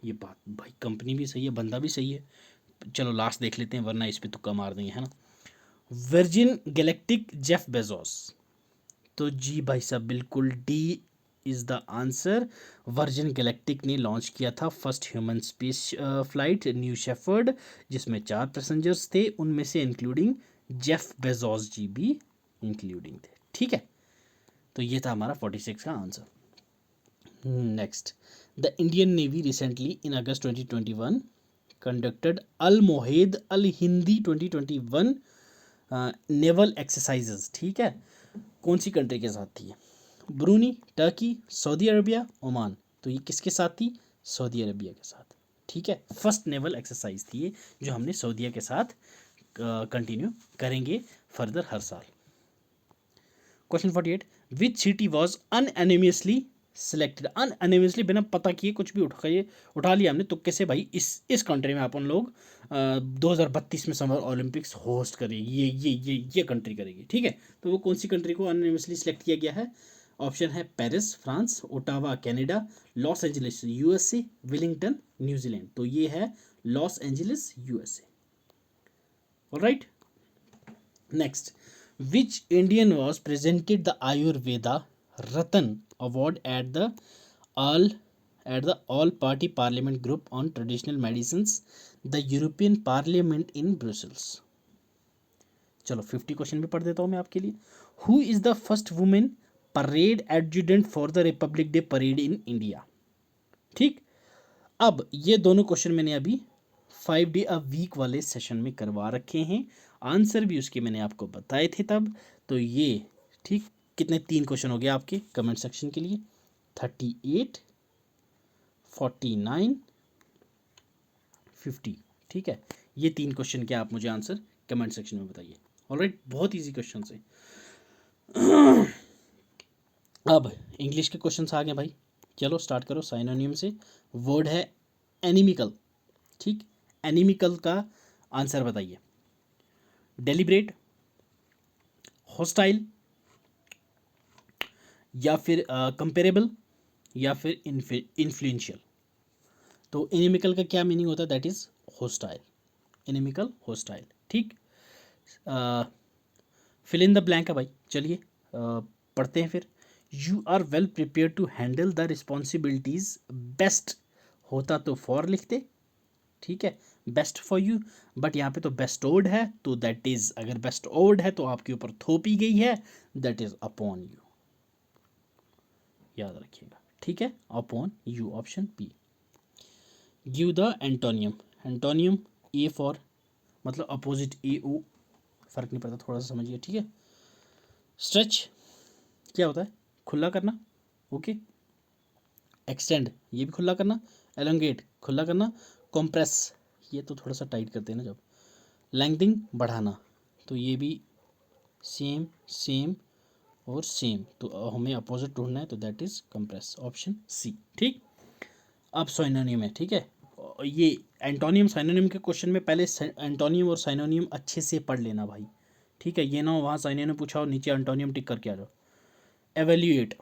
ये बात भाई कंपनी भी सही है, बंदा भी सही है. चलो लास्ट देख लेते हैं वरना इस पे तुक्का मार देंगे, है ना. Virgin galactic Jeff Bezos. तो जी भाई साहब बिल्कुल D is the answer. Virgin galactic ने लॉन्च किया था first human space flight new shepherd जिसमें 4 पैसेंजर्स थे, उनमें से इंक्लूडिंग जेफ बेजोस जी भी इंक्लूडिंग थे. ठीक है, तो ये था हमारा 46 का आंसर. Next, the Indian navy recently in August 2021 conducted Al Mohed Al Hindi 2021 naval exercises. ठीक है, कौन सी कंट्री के साथ थी? Brunei, Turkey, Saudi Arabia, Oman. तो ये किसके साथ थी? सऊदी अरबिया के साथ. ठीक है, फर्स्ट नेवल एक्सरसाइज थी ये जो हमने सऊदीया के साथ कंटिन्यू करेंगे फर्दर हर साल. Question 48, which city was unanimously selected. Unanimously बिना पता किए कुछ भी उठा लिया हमने तुक्के से. भाई इस कंट्री में अपन लोग 2032 में समर ओलंपिक्स होस्ट करेगी, ये कंट्री करेगी. ठीक है, तो वो कौन सी कंट्री को अनएनिमियसली सिलेक्ट किया गया है? ऑप्शन है Paris France, Ottawa Canada, Los Angeles USA, Willingdon New Zealand. तो ये है Los Angeles USA. Alright, next, which Indian was presented the Ayurveda Ratan Award at the All Party Parliament Group on Traditional Medicines, the European Parliament in Brussels. चलो 50 question भी पढ़ देता हूँ मैं आपके लिए. Who is the first woman parade adjutant for the Republic Day parade in India? ठीक, अब ये दोनों क्वेश्चन मैंने अभी 5 डे अ वीक वाले सेशन में करवा रखे हैं, आंसर भी उसके मैंने आपको बताए थे तब. तो ये ठीक कितने 3 क्वेश्चन हो गए आपके कमेंट सेक्शन के लिए? 38, 49, 50. ठीक है, ये 3 क्वेश्चन के आप मुझे आंसर कमेंट सेक्शन में बताइए. ऑलराइट, बहुत इजी क्वेश्चन है. अब इंग्लिश के क्वेश्चन आ गए भाई. चलो स्टार्ट करो. साइनोनियम से वर्ड है एनिमिकल. ठीक, एनिमिकल का आंसर बताइए. डेलिब्रेट, हॉस्टाइल, या फिर कंपेरेबल, या फिर इन्फ्लुएंशियल. तो एनिमिकल का क्या मीनिंग होता है? That is hostile. Inimical, hostile. ठीक, फिल इन द ब्लैंक है भाई. चलिए पढ़ते हैं फिर. You are well prepare to handle the responsibilities. Best होता तो फॉर लिखते. ठीक है, बेस्ट फॉर यू, बट यहाँ पे तो बेस्टोड है तो दैट इज, अगर बेस्टोड है तो आपके ऊपर थोपी गई है, दैट इज अपॉन यू. याद रखिएगा. ठीक है, upon you, option B. Give the antonym. Antonym a for मतलब अपोजिट, ए ओ फर्क नहीं पड़ता, थोड़ा सा समझिए. ठीक है, स्ट्रेच क्या होता है? खुला करना. ओके, एक्सटेंड ये भी खुला करना. एलोंगेट खुला करना. कॉम्प्रेस ये तो थोड़ा सा टाइट करते हैं ना जब. लेंथनिंग बढ़ाना, तो ये भी सेम सेम और सेम, तो हमें अपोजिट ढूंढना है तो that is compress, option C. ठीक, अब साइनोनियम है. ठीक है, ये एंटोनियम साइनोनियम के क्वेश्चन में पहले एंटोनियम और साइनोनियम अच्छे से पढ़ लेना भाई. ठीक है, ये ना वहाँ साइनोनियम पूछा और नीचे एंटोनियम टिक करके आ जाओ. एवेल्यूएट,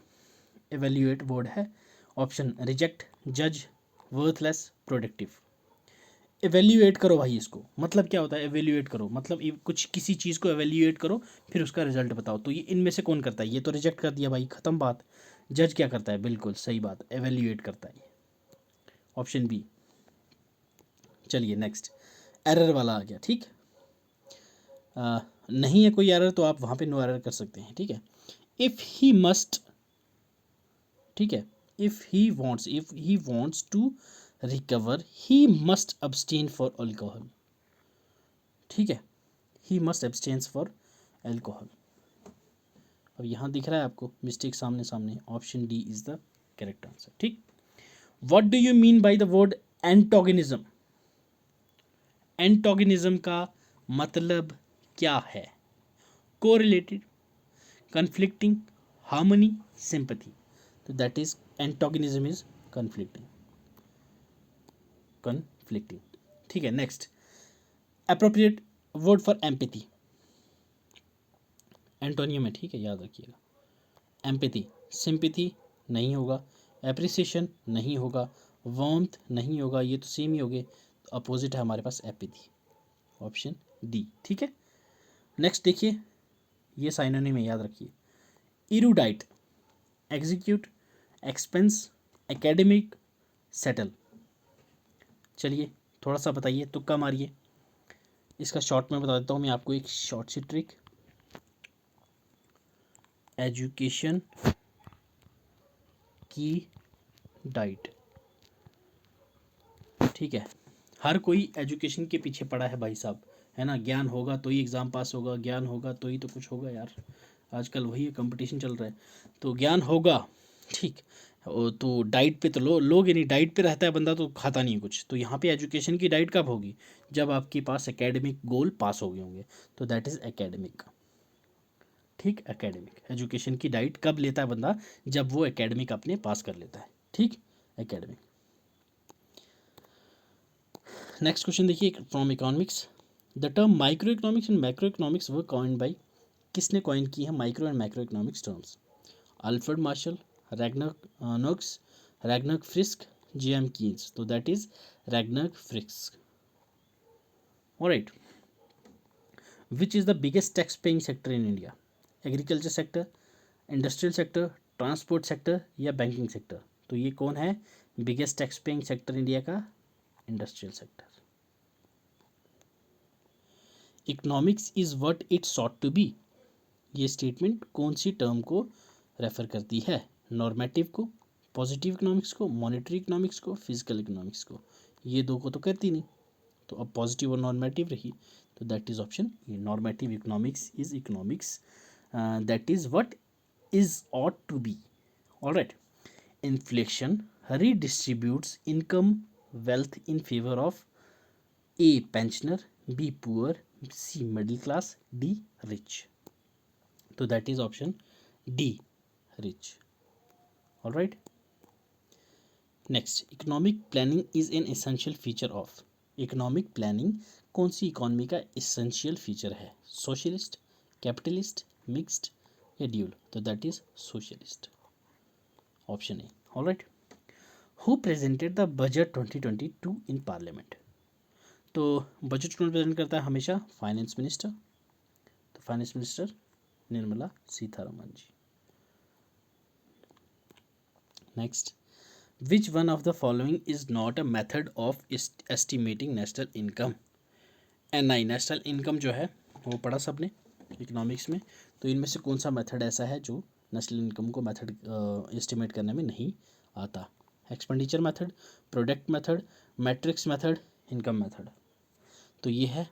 एवेल्यूएट वर्ड है. ऑप्शन रिजेक्ट, जज, वर्थलेस, प्रोडक्टिव. एवेल्यूएट करो भाई, इसको मतलब क्या होता है? एवेल्यूएट करो मतलब कुछ किसी चीज़ को एवेल्यूएट करो फिर उसका रिजल्ट बताओ. तो ये इनमें से कौन करता है? ये तो रिजेक्ट कर दिया भाई, ख़त्म बात. जज क्या करता है, बिल्कुल सही बात, एवेल्यूएट करता है, ऑप्शन बी। चलिए नेक्स्ट, एरर वाला आ गया, ठीक। नहीं है कोई एरर तो आप वहाँ पे नो एरर कर सकते हैं, ठीक है। इफ़ ही मस्ट, ठीक है, if he wants to recover he must abstain for alcohol, ठीक है, he must abstains for alcohol. अब यहाँ दिख रहा है आपको मिस्टेक सामने सामने, option D is the correct answer, ठीक। What do you mean by the word antagonism? Antagonism का मतलब क्या है? Correlated, conflicting, harmony, sympathy. तो that is antagonism is conflicting, conflicting, ठीक है। Next, appropriate word for empathy, antonym है, ठीक है, याद रखिएगा। एम्पैथी, सिंपैथी नहीं होगा, एप्रिसिएशन नहीं होगा, वार्मथ नहीं होगा, ये तो सेम ही हो गए। तो अपोजिट है हमारे पास एपैथी, ऑप्शन डी, ठीक है। नेक्स्ट देखिए, ये साइनोनिम में याद रखिए, इरूडाइट, एग्जीक्यूट, एक्सपेंस, एकेडमिक, सेटल। चलिए थोड़ा सा बताइए, तुक्का मारिए। इसका शॉर्ट में बता देता हूँ मैं आपको, एक शॉर्ट सी ट्रिक। एजुकेशन की डाइट, ठीक है। हर कोई एजुकेशन के पीछे पड़ा है भाई साहब, है ना। ज्ञान होगा तो ही एग्ज़ाम पास होगा, ज्ञान होगा तो ही तो कुछ होगा यार, आजकल वही कंपटीशन चल रहा है। तो ज्ञान होगा, ठीक। तो डाइट पे तो लोग ही नहीं, डाइट पे रहता है बंदा तो खाता नहीं है कुछ। तो यहाँ पे एजुकेशन की डाइट कब होगी? जब आपके पास एकेडमिक गोल पास हो गए होंगे, तो दैट इज़ एकेडमिक, ठीक। एकेडमिक, एजुकेशन की डाइट कब लेता है बंदा? जब वो एकेडमिक अपने पास कर लेता है, ठीक, एकेडमिक। नेक्स्ट क्वेश्चन देखिए, from economics, the term micro economics and macro economics were coined by, किसने कॉइन की है micro and macro economics terms? Alfred Marshall, Ragnar Nurkse, Ragnar Frisch, J M Keynes. तो that is Ragnar Frisch, alright. Which is the biggest tax paying sector in India? Agriculture sector, industrial sector, transport sector या banking sector? तो ये कौन है biggest tax paying sector India का? Industrial sector. Economics is what it sought to be, ये statement कौन सी term को रेफर करती है? नॉर्मेटिव को, पॉजिटिव इकोनॉमिक्स को, मॉनेटरी इकोनॉमिक्स को, फिजिकल इकोनॉमिक्स को? ये दो को तो करती नहीं, तो अब पॉजिटिव और नॉर्मेटिव रही, तो दैट इज ऑप्शन ये, normative economics is economics that is what is ought to be, alright. Inflation redistributes income wealth in favor of A pensioner, B poor, C middle class, D rich. तो that is option D rich, all right. Next, economic planning is an essential feature of, economic planning कौन सी economy का essential feature है? Socialist, capitalist, mixed या dual? तो that is socialist, option A, all right. Who presented the budget 2022 in parliament? तो budget कौन present करता है हमेशा? फाइनेंस मिनिस्टर, तो finance minister Nirmala Sitharaman ji. Next, which one of the following is not a method of estimating national income? NI, national income जो है वो पढ़ा सबने इकोनॉमिक्स में, तो इनमें से कौन सा मेथड ऐसा है जो नेशनल इनकम को मेथड एस्टिमेट करने में नहीं आता? Expenditure method, product method, matrix method, income method? तो ये है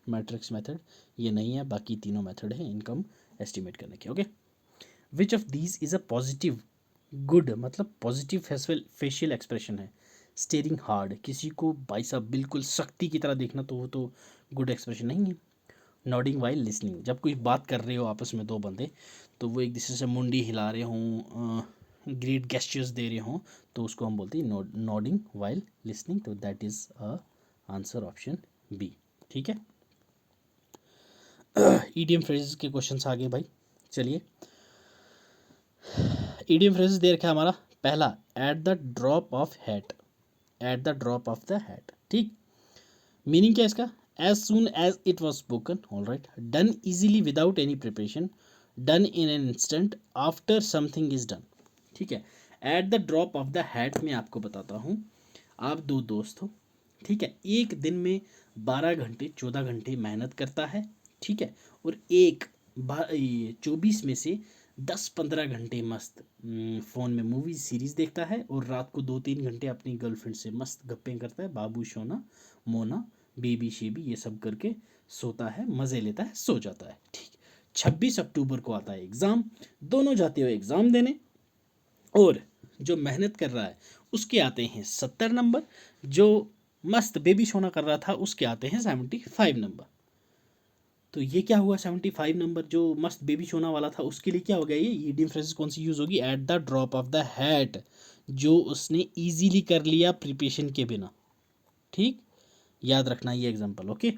मैट्रिक्स मेथड, ये नहीं है, बाकी तीनों मेथड है इनकम एस्टिमेट करने के, okay. Which of these is a positive good, मतलब पॉजिटिव फेशियल एक्सप्रेशन है? स्टेरिंग हार्ड, किसी को भाई साहब बिल्कुल सख्ती की तरह देखना, तो वो तो गुड एक्सप्रेशन नहीं है। नॉडिंग वाइल लिसनिंग, जब कोई बात कर रहे हो आपस में दो बंदे, तो वो एक दूसरे से मुंडी हिला रहे हों, ग्रेट गेस्चर्स दे रहे हों, तो उसको हम बोलते हैं नॉडिंग वाइल लिसनिंग, तो that is answer option B, ठीक है। ईडीएम फ्रेजेस के क्वेश्चंस आ गए भाई, चलिए। ईडीएम फ्रेजेस दे रखा है हमारा, पहला at the drop of hat, at the drop of the hat, ठीक। मीनिंग क्या है इसका? As soon as it was spoken, all right. Done easily without any preparation, done in an instant after something is done. ठीक है, at the drop of the hat में आपको बताता हूँ, आप दो दोस्त हो, ठीक है, एक दिन में 12 घंटे 14 घंटे मेहनत करता है, ठीक है, और एक 24 में से 10-15 घंटे मस्त फ़ोन में मूवी सीरीज़ देखता है, और रात को 2-3 घंटे अपनी गर्लफ्रेंड से मस्त गप्पें करता है, बाबू सोना मोना बेबी शेबी ये सब करके सोता है, मज़े लेता है, सो जाता है। ठीक, 26 अक्टूबर को आता है एग्ज़ाम, दोनों जाते हो एग्ज़ाम देने, और जो मेहनत कर रहा है उसके आते हैं 70 नंबर, जो मस्त बेबी सोना कर रहा था उसके आते हैं 75 नंबर। तो ये क्या हुआ, 75 नंबर जो मस्त बेबी सोना वाला था उसके लिए क्या हो गया, ये ईडियम फ्रेजेस कौन सी यूज़ होगी, eight the drop of the hat, जो उसने इजीली कर लिया प्रिपरेशन के बिना। ठीक, याद रखना ये example. Okay,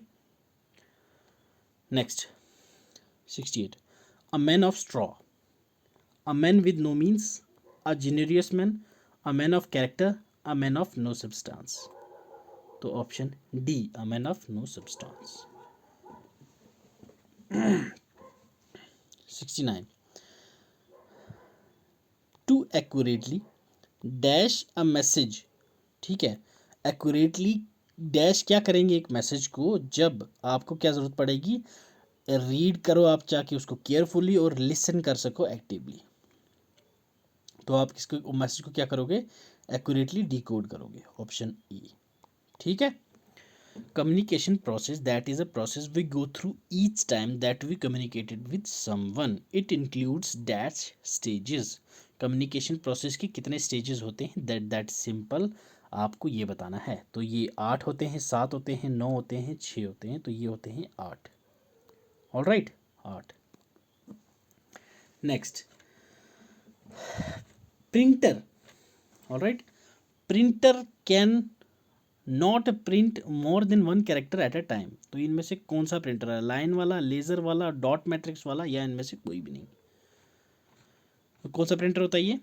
next 68, a man of straw, a man with no means, a generous man, a man of character, a man of no substance. तो option D, a man of no substance. 69, to accurately dash a message. ठीक है, accurately dash क्या करेंगे एक message को, जब आपको क्या ज़रूरत पड़ेगी, रीड करो आप जाके उसको केयरफुली और लिसन कर सको एक्टिवली। तो आप किसको मैसेज को क्या करोगे, एक्यूरेटली डिकोड करोगे, ऑप्शन ई। ठीक है, communication process, that is a process we go through each time that we communicated with someone, it includes dash stages। communication process के कितने stages होते हैं, that simple आपको ये बताना है। तो ये 8 होते हैं, 7 होते हैं, 9 होते हैं, 6 होते हैं, तो ये होते हैं 8। All right, 8। Next, printer. All right, printer can not print more than 1 character at a time. तो इनमें से कौन सा प्रिंटर है, लाइन वाला, लेज़र वाला, डॉट मैट्रिक्स वाला, या इनमें से कोई भी नहीं। तो कौन सा प्रिंटर होता है ये,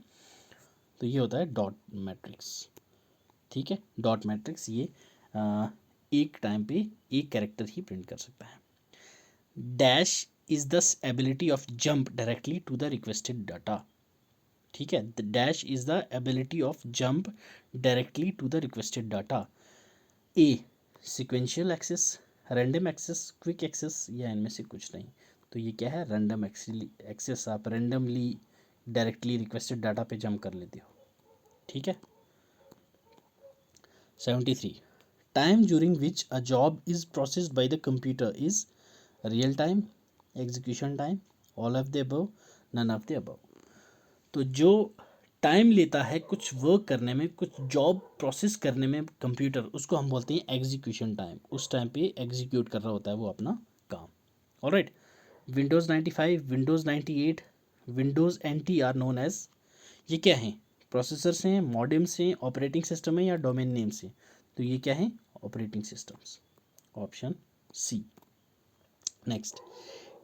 तो ये होता है डॉट मैट्रिक्स। ठीक है, डॉट मैट्रिक्स ये एक टाइम पे एक कैरेक्टर ही प्रिंट कर सकता है। Dash is the ability of jump directly to the requested data. ठीक है, the dash is the ability of jump directly to the requested data. A sequential access, random access, quick access, या इनमें से कुछ नहीं। तो ये क्या है, रैंडम एक्सेस, आप रैंडमली डायरेक्टली रिक्वेस्टेड डाटा पे जंप कर लेते हो। ठीक है, 73, time during which a job is processed by the computer is real time, execution time, all of the above, none of the above. तो जो टाइम लेता है कुछ वर्क करने में, कुछ जॉब प्रोसेस करने में कंप्यूटर, उसको हम बोलते हैं एग्जीक्यूशन टाइम। उस टाइम पे एग्जीक्यूट कर रहा होता है वो अपना काम। Alright, Windows 95, Windows 98, Windows NT are known as, ये क्या हैं, प्रोसेसर्स हैं, मॉडेम्स हैं, ऑपरेटिंग सिस्टम है, या डोमेन नेम्स हैं। तो ये क्या है, operating systems, option C. Next,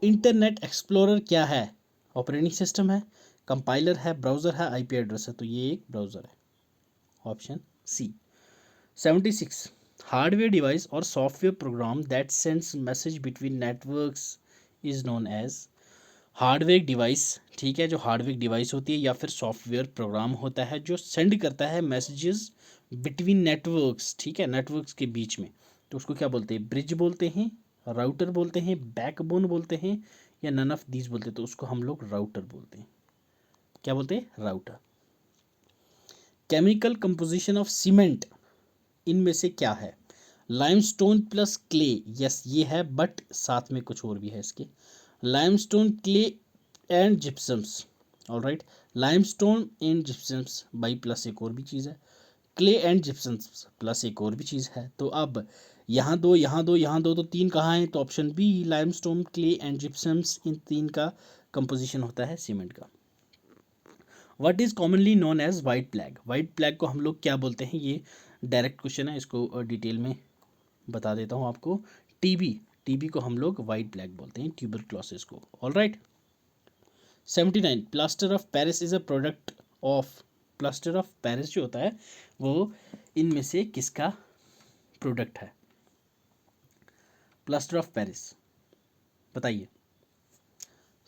Internet Explorer क्या है, ऑपरेटिंग सिस्टम है, कंपाइलर है, ब्राउज़र है, IP एड्रेस है। तो ये एक ब्राउज़र है, ऑप्शन सी। 76, हार्डवेयर डिवाइस और software program that sends message between networks is known as. Hardware device, ठीक है, जो हार्डवेयर डिवाइस होती है या फिर सॉफ्टवेयर प्रोग्राम होता है जो सेंड करता है मैसेजेस बिटवीन नेटवर्क्स, ठीक है, नेटवर्क्स के बीच में, तो उसको क्या बोलते हैं, ब्रिज बोलते हैं, राउटर बोलते हैं, बैकबोन बोलते हैं, या नन ऑफ दीज बोलते हैं। तो उसको हम लोग राउटर बोलते हैं। क्या बोलते हैं, router. Chemical composition of cement, इनमें से क्या है, लाइमस्टोन प्लस क्ले, यस ये है, बट साथ में कुछ और भी है इसके, limestone, clay and gypsums. Alright, limestone and gypsums by plus एक और भी चीज़ है, क्ले एंड जिप्सम्स प्लस एक और भी चीज़ है। तो अब यहाँ दो, यहाँ दो, यहाँ दो, तो 3 कहाँ हैं, तो option B, limestone, clay and gypsums, इन 3 का कंपोजिशन होता है सीमेंट का। What is commonly known as white plague, white plague को हम लोग क्या बोलते हैं, ये डायरेक्ट क्वेश्चन है, इसको डिटेल में बता देता हूँ आपको। टीबी को हम लोग वाइट प्लैग बोलते हैं, ट्यूबरक्लोसिस को। All right, 79, plaster of Paris is a product of, plaster of Paris जो होता है वो इनमें से किसका प्रोडक्ट है, प्लास्टर ऑफ पेरिस बताइए।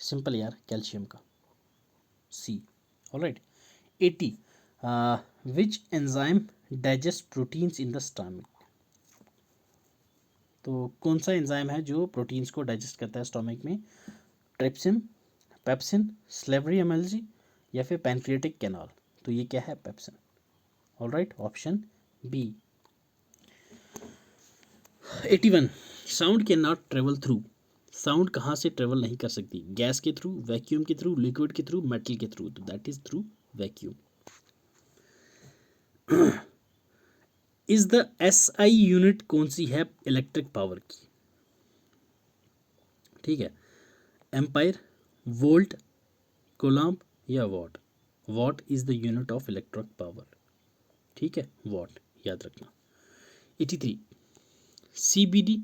सिंपल यार, कैल्शियम का, C. Alright. 80, which enzyme digest proteins in the stomach. तो कौन सा एंजाइम है जो प्रोटीन्स को डाइजेस्ट करता है स्टमक में? ट्रिप्सिन, पेप्सिन, स्लेवरी एमएलजी या फिर पैनक्रियाटिक कैनाल। तो ये क्या है? Pepsin. Alright, option B. 81, sound can not travel through. Sound कहाँ से ट्रेवल नहीं कर सकती? गैस के थ्रू, वैक्यूम के थ्रू, लिक्विड के थ्रू, मेटल के थ्रू। तो that is through vacuum. Is the SI unit कौन सी है इलेक्ट्रिक पावर की? ठीक है, एम्पायर, वोल्ट, कोलम्ब या watt. Watt is the unit of electric power. ठीक है, वॉट याद रखना। 83, CBD,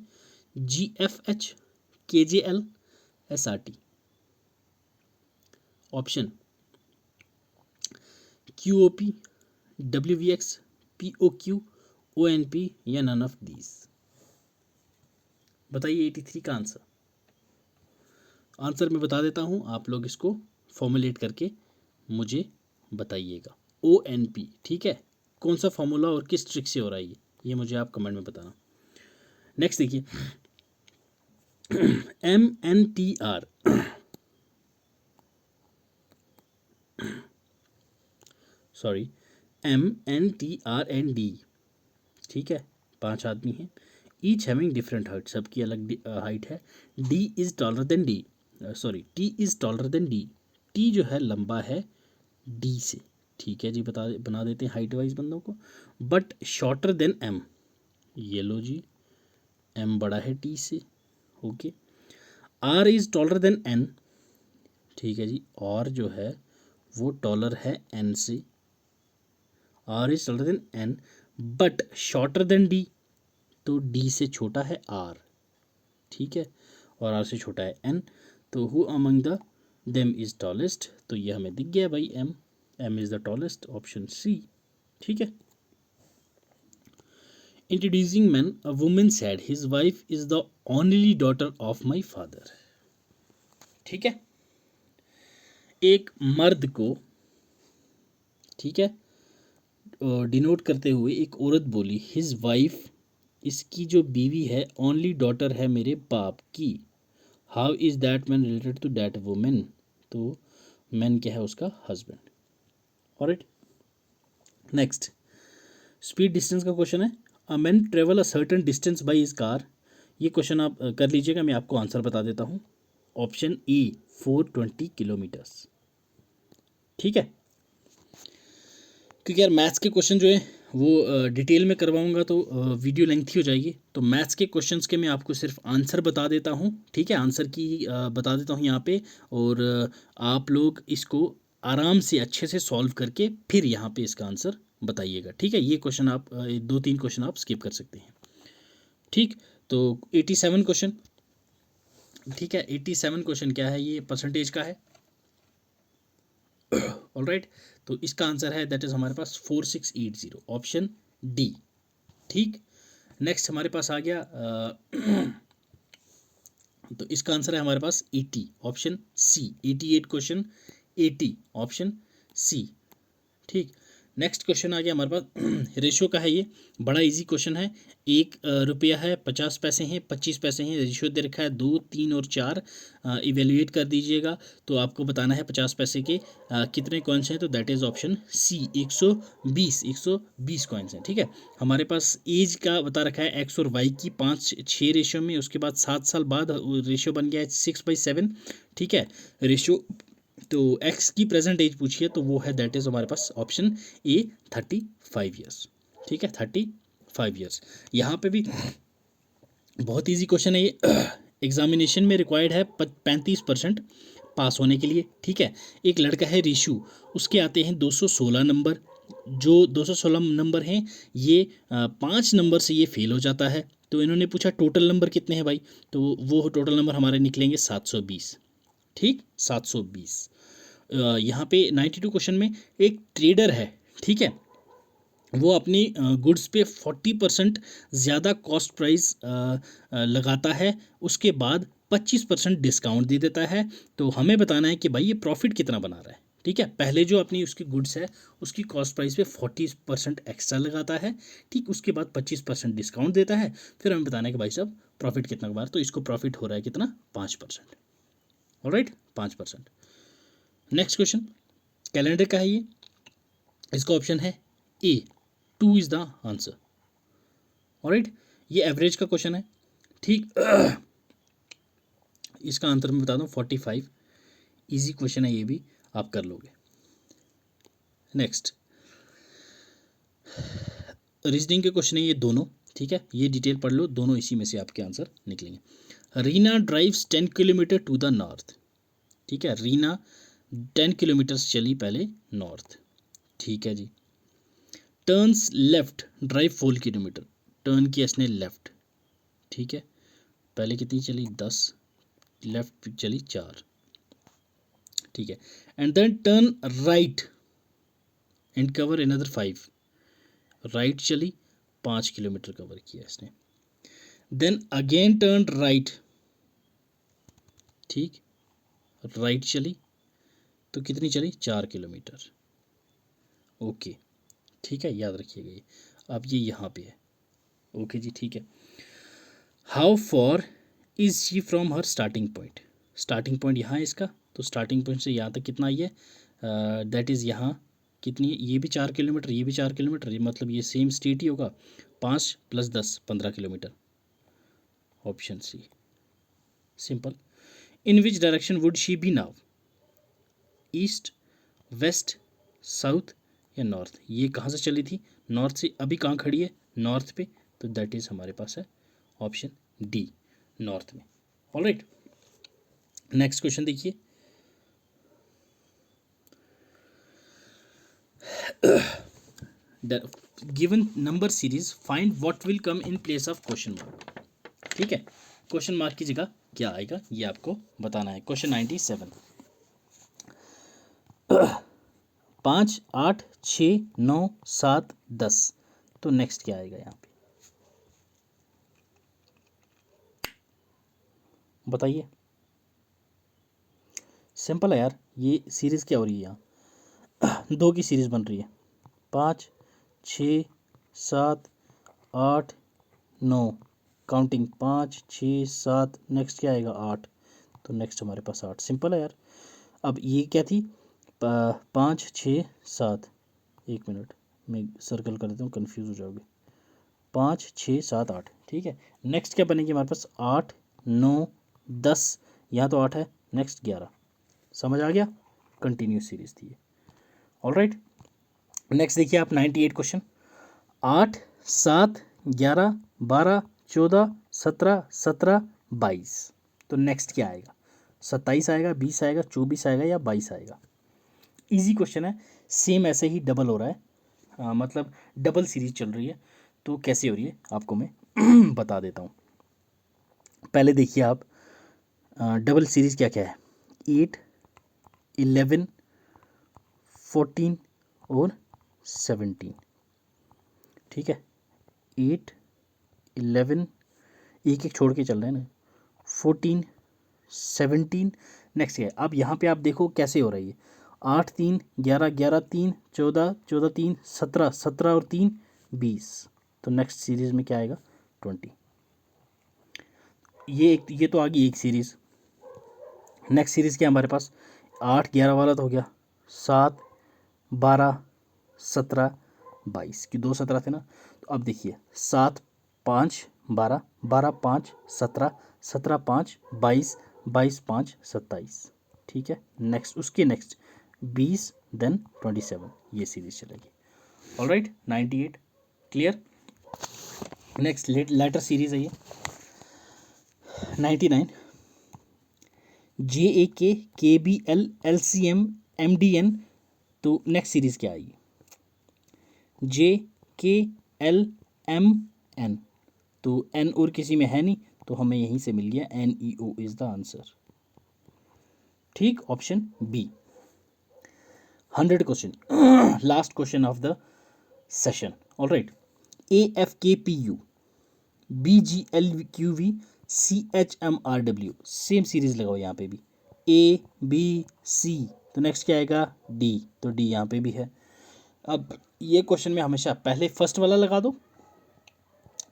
GFH, KJL, SRT। Option QOP, WVX, POQ, ONP या नन ऑफ दीज। बताइए 83 का आंसर। आंसर मैं बता देता हूँ, आप लोग इसको फॉर्मुलेट करके मुझे बताइएगा। ONP। ठीक है, कौन सा फॉर्मूला और किस ट्रिक से हो रहा है ये मुझे आप कमेंट में बताना। नेक्स्ट देखिए, MNTR, सॉरी, MNTR&D। ठीक है, 5 आदमी हैं, ईच हैविंग डिफरेंट हाइट, सबकी अलग हाइट है। D is taller than D, sorry, T is taller than D। T जो है लंबा है D से। ठीक है जी, बना देते हैं हाइट वाइज बंदों को। बट शॉर्टर देन M, ये लो जी, M बड़ा है T से। Okay. R is taller than N। ठीक है जी, R जो है वो टॉलर है N से। R is taller than N but shorter than D, तो D से छोटा है R। ठीक है, और R से छोटा है N। तो who among the them is tallest, तो ये हमें दिख गया भाई, M is the tallest, option C। ठीक है। Introducing man, a woman said his wife is the only daughter of my father. ठीक है, एक मर्द को, ठीक है, डिनोट करते हुए एक औरत बोली, हिज वाइफ, इसकी जो बीवी है, ओनली डॉटर है मेरे बाप की। How is that man related to that women. तो मैन क्या है? उसका husband. Alright, next speed distance का क्वेश्चन है। A man travel a certain distance by his car. ये क्वेश्चन आप कर लीजिएगा, मैं आपको आंसर बता देता हूँ। Option E 420 kilometres. ठीक है, क्योंकि यार मैथ्स के क्वेश्चन जो है वो डिटेल में करवाऊंगा तो वीडियो लेंथी हो जाएगी। तो मैथ्स के क्वेश्चंस के मैं आपको सिर्फ आंसर बता देता हूँ। ठीक है, आंसर की बता देता हूँ यहाँ पे, और आप लोग इसको आराम से अच्छे से सॉल्व करके फिर यहाँ पे इसका आंसर बताइएगा। ठीक है, ये क्वेश्चन आप 2-3 क्वेश्चन आप स्किप कर सकते हैं। ठीक, तो 87 क्वेश्चन। ठीक है, 87 क्वेश्चन क्या है? ये परसेंटेज का है। ऑलराइट, तो इसका आंसर है दैट इज हमारे पास 4680, ऑप्शन डी। ठीक, नेक्स्ट हमारे पास आ गया तो इसका आंसर है हमारे पास 80, option C. 88 question, 80, option C. ठीक, नेक्स्ट क्वेश्चन आ गया हमारे पास रेशियो का है। ये बड़ा इजी क्वेश्चन है। 1 रुपया है, 50 पैसे हैं, 25 पैसे हैं, रेशियो दे रखा है 2, 3 और 4। इवेल्युएट कर दीजिएगा, तो आपको बताना है 50 पैसे के कितने कॉइन्स हैं। तो that is option C, 120 coins हैं। ठीक है, हमारे पास एज का बता रखा है एक्स और वाई की 5-6 रेशियो में, उसके बाद 7 साल बाद रेशियो बन गया है 6/7। ठीक है, रेशियो, तो एक्स की प्रेजेंट एज पूछिए तो वो है दैट इज हमारे पास ऑप्शन ए 35 ईयर्स। ठीक है, 35 ईयर्स। यहाँ पे भी बहुत इजी क्वेश्चन है ये। एग्जामिनेशन में रिक्वायर्ड है 35% पास होने के लिए। ठीक है, एक लड़का है ऋषु, उसके आते हैं 216 नंबर। जो 216 नंबर हैं ये 5 नंबर से ये फेल हो जाता है। तो इन्होंने पूछा टोटल नंबर कितने हैं भाई, तो वो टोटल नंबर हमारे निकलेंगे 720। ठीक, 720। यहाँ पे 92 क्वेश्चन में एक ट्रेडर है। ठीक है, वो अपनी गुड्स पे 40% ज़्यादा कॉस्ट प्राइस लगाता है, उसके बाद 25% डिस्काउंट दे देता है। तो हमें बताना है कि भाई ये प्रॉफिट कितना बना रहा है। ठीक है, पहले जो अपनी उसकी गुड्स है उसकी कॉस्ट प्राइस पे 40% एक्स्ट्रा लगाता है, ठीक, उसके बाद 25% डिस्काउंट देता है, फिर हमें बताना है कि भाई साहब प्रॉफिट कितना कमा रहा है। तो इसको प्रॉफिट हो रहा है कितना, 5%। ऑलराइट, 5%। नेक्स्ट क्वेश्चन कैलेंडर का है ये, इसका ऑप्शन है ए, 2 इज द आंसर। ऑलराइट, ये एवरेज का क्वेश्चन है, ठीक। इसका आंसर मैं बता दूं 45। इजी क्वेश्चन है ये भी, आप कर लोगे। नेक्स्ट रीजनिंग के क्वेश्चन है ये दोनों, ठीक है, ये डिटेल पढ़ लो, दोनों इसी में से आपके आंसर निकलेंगे। Reena drives 10 kilometre to the north. ठीक है, रीना 10 किलोमीटर चली पहले नॉर्थ, ठीक है जी। Turns left drive 4 kilometre, turn किया इसने लेफ्ट, ठीक है, पहले कितनी चली 10, लेफ्ट चली 4, ठीक है। And then turn right and cover another 5, right चली 5 किलोमीटर कवर किया इसने। देन अगेन टर्न राइट, ठीक, राइट चली तो कितनी चली 4 किलोमीटर, ओके, ठीक है, याद रखिएगा ये। अब ये यहाँ पे है, ओके जी, ठीक है। How for is she from her starting point, starting point यहाँ है इसका, तो स्टार्टिंग पॉइंट से यहाँ तक कितना आई है, दैट इज़ यहाँ कितनी, ये भी 4 किलोमीटर, ये भी 4 किलोमीटर, ये मतलब ये सेम स्टेट ही होगा। 5 + 10 15 kilometre, option C, simple. In which direction would she be now, east, west, south या नॉर्थ। ये कहाँ से चली थी, नॉर्थ से, अभी कहाँ खड़ी है, नॉर्थ पे, तो दैट इज़ हमारे पास है ऑप्शन डी, नॉर्थ में। ऑलराइट, नेक्स्ट क्वेश्चन देखिए। Given number series find what will come in place of question mark. ठीक है, क्वेश्चन मार्क की जगह क्या आएगा ये आपको बताना है। क्वेश्चन 97, 5, 8, 6, 9, 7, 10, तो नेक्स्ट क्या आएगा यहाँ पे बताइए। सिंपल है यार, ये सीरीज क्या हो रही है यहाँ, 2 की सीरीज बन रही है, 5, 6, 7, 8, 9, काउंटिंग 5, 6, 7, नेक्स्ट क्या आएगा 8, तो नेक्स्ट हमारे पास 8, सिंपल है यार। अब ये क्या थी, 5, 6, 7, 1 मिनट मैं सर्कल कर देता हूँ, कन्फ्यूज़ हो जाओगे, 5, 6, 7, 8, ठीक है। नेक्स्ट क्या बनेगी हमारे पास 8, 9, 10, यहाँ तो 8 है, नेक्स्ट 11, समझ आ गया, कंटिन्यूस सीरीज थी ये। ऑलराइट, नेक्स्ट देखिए आप 98 क्वेश्चन, 8, 7, 11, 12, 14, 17, 17, 22, तो नेक्स्ट क्या आएगा, 27 आएगा, 20 आएगा, 24 आएगा या 22 आएगा। इजी क्वेश्चन है, सेम ऐसे ही डबल हो रहा है, मतलब डबल सीरीज चल रही है, तो कैसे हो रही है आपको मैं बता देता हूँ। पहले देखिए आप, डबल सीरीज क्या क्या है, 8, 11, 14 और 17, ठीक है, 8, 11, एक एक छोड़ के चल रहे हैं ना, 14, 17, नेक्स्ट क्या है। अब यहाँ पे आप देखो कैसे हो रही है, 8, 3, 11, 11, 3, 14, 14, 3, 17, 17 और 3, 20, तो नेक्स्ट सीरीज में क्या आएगा 20। ये तो आ गई एक सीरीज़। नेक्स्ट सीरीज़ क्या हमारे पास, 8, 11 वाला तो हो गया, 7, 12, 17, 22 की 2 17 थे ना, तो अब देखिए 7, 5, 12, 12, 5, 17, 17, 5, 22, 22, 5, 27, ठीक है। नेक्स्ट उसके नेक्स्ट 20 देन 27, ये सीरीज चलेगी। Alright, 98 clear. Next letter series है ये 99, JAK, KBL, LCM, MDN, तो नेक्स्ट सीरीज क्या आएगी, JKLMN, तो N और किसी में है नहीं, तो हमें यहीं से मिल गया NEO इज द आंसर, ठीक, option B. 100 question, last question of the session. Alright, AFKPU BGLQVCHMRW, same series लगाओ यहाँ पे भी, ABC, तो नेक्स्ट क्या आएगा D, तो D यहाँ पे भी है। अब ये क्वेश्चन में हमेशा पहले फर्स्ट वाला लगा दो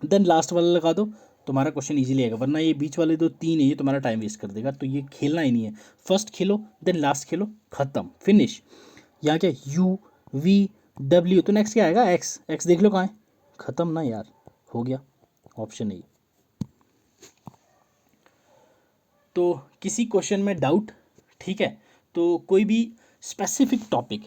देन लास्ट वाला लगा दो, तुम्हारा क्वेश्चन इजीली आएगा, वरना ये बीच वाले दो तीन है ये तुम्हारा टाइम वेस्ट कर देगा, तो ये खेलना ही नहीं है। फर्स्ट खेलो देन लास्ट खेलो, खत्म, फिनिश। यहाँ क्या UVW, तो नेक्स्ट क्या आएगा X, X देख लो कहाँ है, खत्म ना यार, हो गया, ऑप्शन नहीं। तो किसी क्वेश्चन में डाउट, ठीक है, तो कोई भी स्पेसिफिक टॉपिक,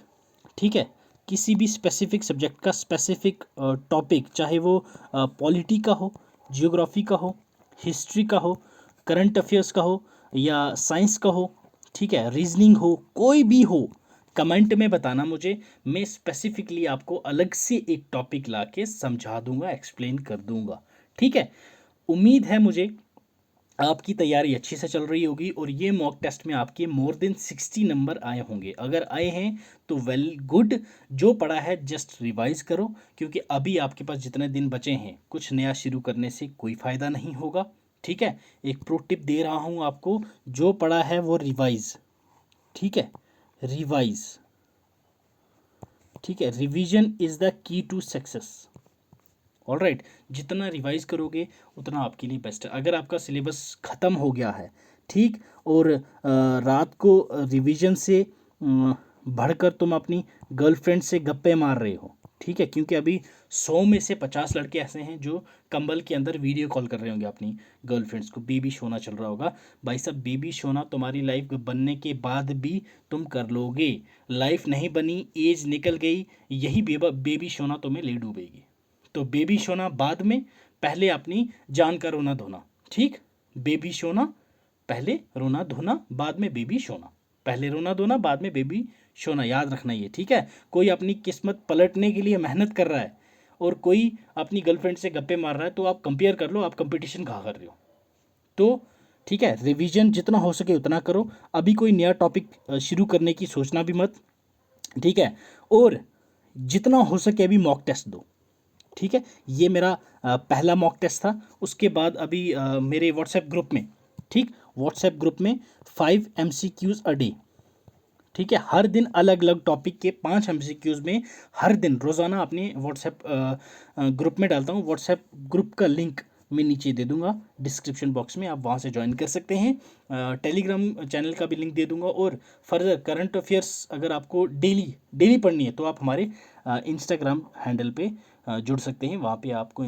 ठीक है, किसी भी स्पेसिफिक सब्जेक्ट का स्पेसिफिक टॉपिक, चाहे वो पॉलिटी का हो, जियोग्राफी का हो, हिस्ट्री का हो, करंट अफेयर्स का हो, या साइंस का हो, ठीक है, रीजनिंग हो, कोई भी हो, कमेंट में बताना मुझे, मैं स्पेसिफिकली आपको अलग से एक टॉपिक ला के समझा दूंगा, एक्सप्लेन कर दूंगा, ठीक है। उम्मीद है मुझे आपकी तैयारी अच्छी से चल रही होगी और ये मॉक टेस्ट में आपके मोर देन 60 नंबर आए होंगे। अगर आए हैं तो वेल गुड, जो पढ़ा है जस्ट रिवाइज करो, क्योंकि अभी आपके पास जितने दिन बचे हैं कुछ नया शुरू करने से कोई फ़ायदा नहीं होगा, ठीक है। एक प्रो टिप दे रहा हूँ आपको, जो पढ़ा है वो रिवाइज, ठीक है, रिवाइज, ठीक है, revision is the key to success. All right, जितना रिवाइज करोगे उतना आपके लिए बेस्ट है। अगर आपका सिलेबस ख़त्म हो गया है, ठीक, और रात को रिवीजन से बढ़कर तुम अपनी गर्लफ्रेंड से गप्पे मार रहे हो, ठीक है, क्योंकि अभी 100 में से 50 लड़के ऐसे हैं जो कंबल के अंदर वीडियो कॉल कर रहे होंगे अपनी गर्लफ्रेंड्स को, बेबी सोना चल रहा होगा। भाई साहब, बेबी सोना तुम्हारी लाइफ बनने के बाद भी तुम कर लोगे, लाइफ नहीं बनी, एज निकल गई, यही बेबी सोना तुम्हें ले डूबेगी। तो बेबी सोना बाद में, पहले अपनी जान का रोना धोना, ठीक, बेबी सोना, पहले रोना धोना बाद में बेबी सोना, पहले रोना धोना बाद में बेबी सोना, याद रखना ये, ठीक है। कोई अपनी किस्मत पलटने के लिए मेहनत कर रहा है और कोई अपनी गर्लफ्रेंड से गप्पे मार रहा है, तो आप कंपेयर कर लो, आप कंपटीशन कहाँ कर रहे हो। तो ठीक है, रिवीजन जितना हो सके उतना करो, अभी कोई नया टॉपिक शुरू करने की सोचना भी मत, ठीक है, और जितना हो सके अभी मॉक टेस्ट दो, ठीक है। ये मेरा पहला मॉक टेस्ट था, उसके बाद अभी मेरे व्हाट्सएप ग्रुप में, ठीक, व्हाट्सएप ग्रुप में 5 MCQs अ डे, ठीक है, हर दिन अलग अलग टॉपिक के 5 MCQs में हर दिन रोज़ाना अपने व्हाट्सएप ग्रुप में डालता हूँ। व्हाट्सएप ग्रुप का लिंक मैं नीचे दे दूंगा डिस्क्रिप्शन बॉक्स में, आप वहाँ से ज्वाइन कर सकते हैं। टेलीग्राम चैनल का भी लिंक दे दूंगा, और फर्दर करंट अफेयर्स अगर आपको डेली डेली पढ़नी है तो आप हमारे इंस्टाग्राम हैंडल पे जुड़ सकते हैं, वहाँ पे आपको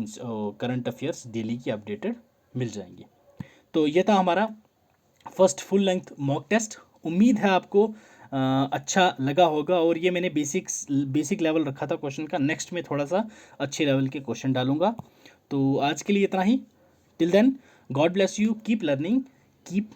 करंट अफेयर्स डेली की अपडेटेड मिल जाएंगे। तो ये था हमारा first full length mock test, उम्मीद है आपको अच्छा लगा होगा, और ये मैंने बेसिक लेवल रखा था क्वेश्चन का, नेक्स्ट में थोड़ा सा अच्छे लेवल के क्वेश्चन डालूंगा। तो आज के लिए इतना ही, till then God bless you, keep learning, keep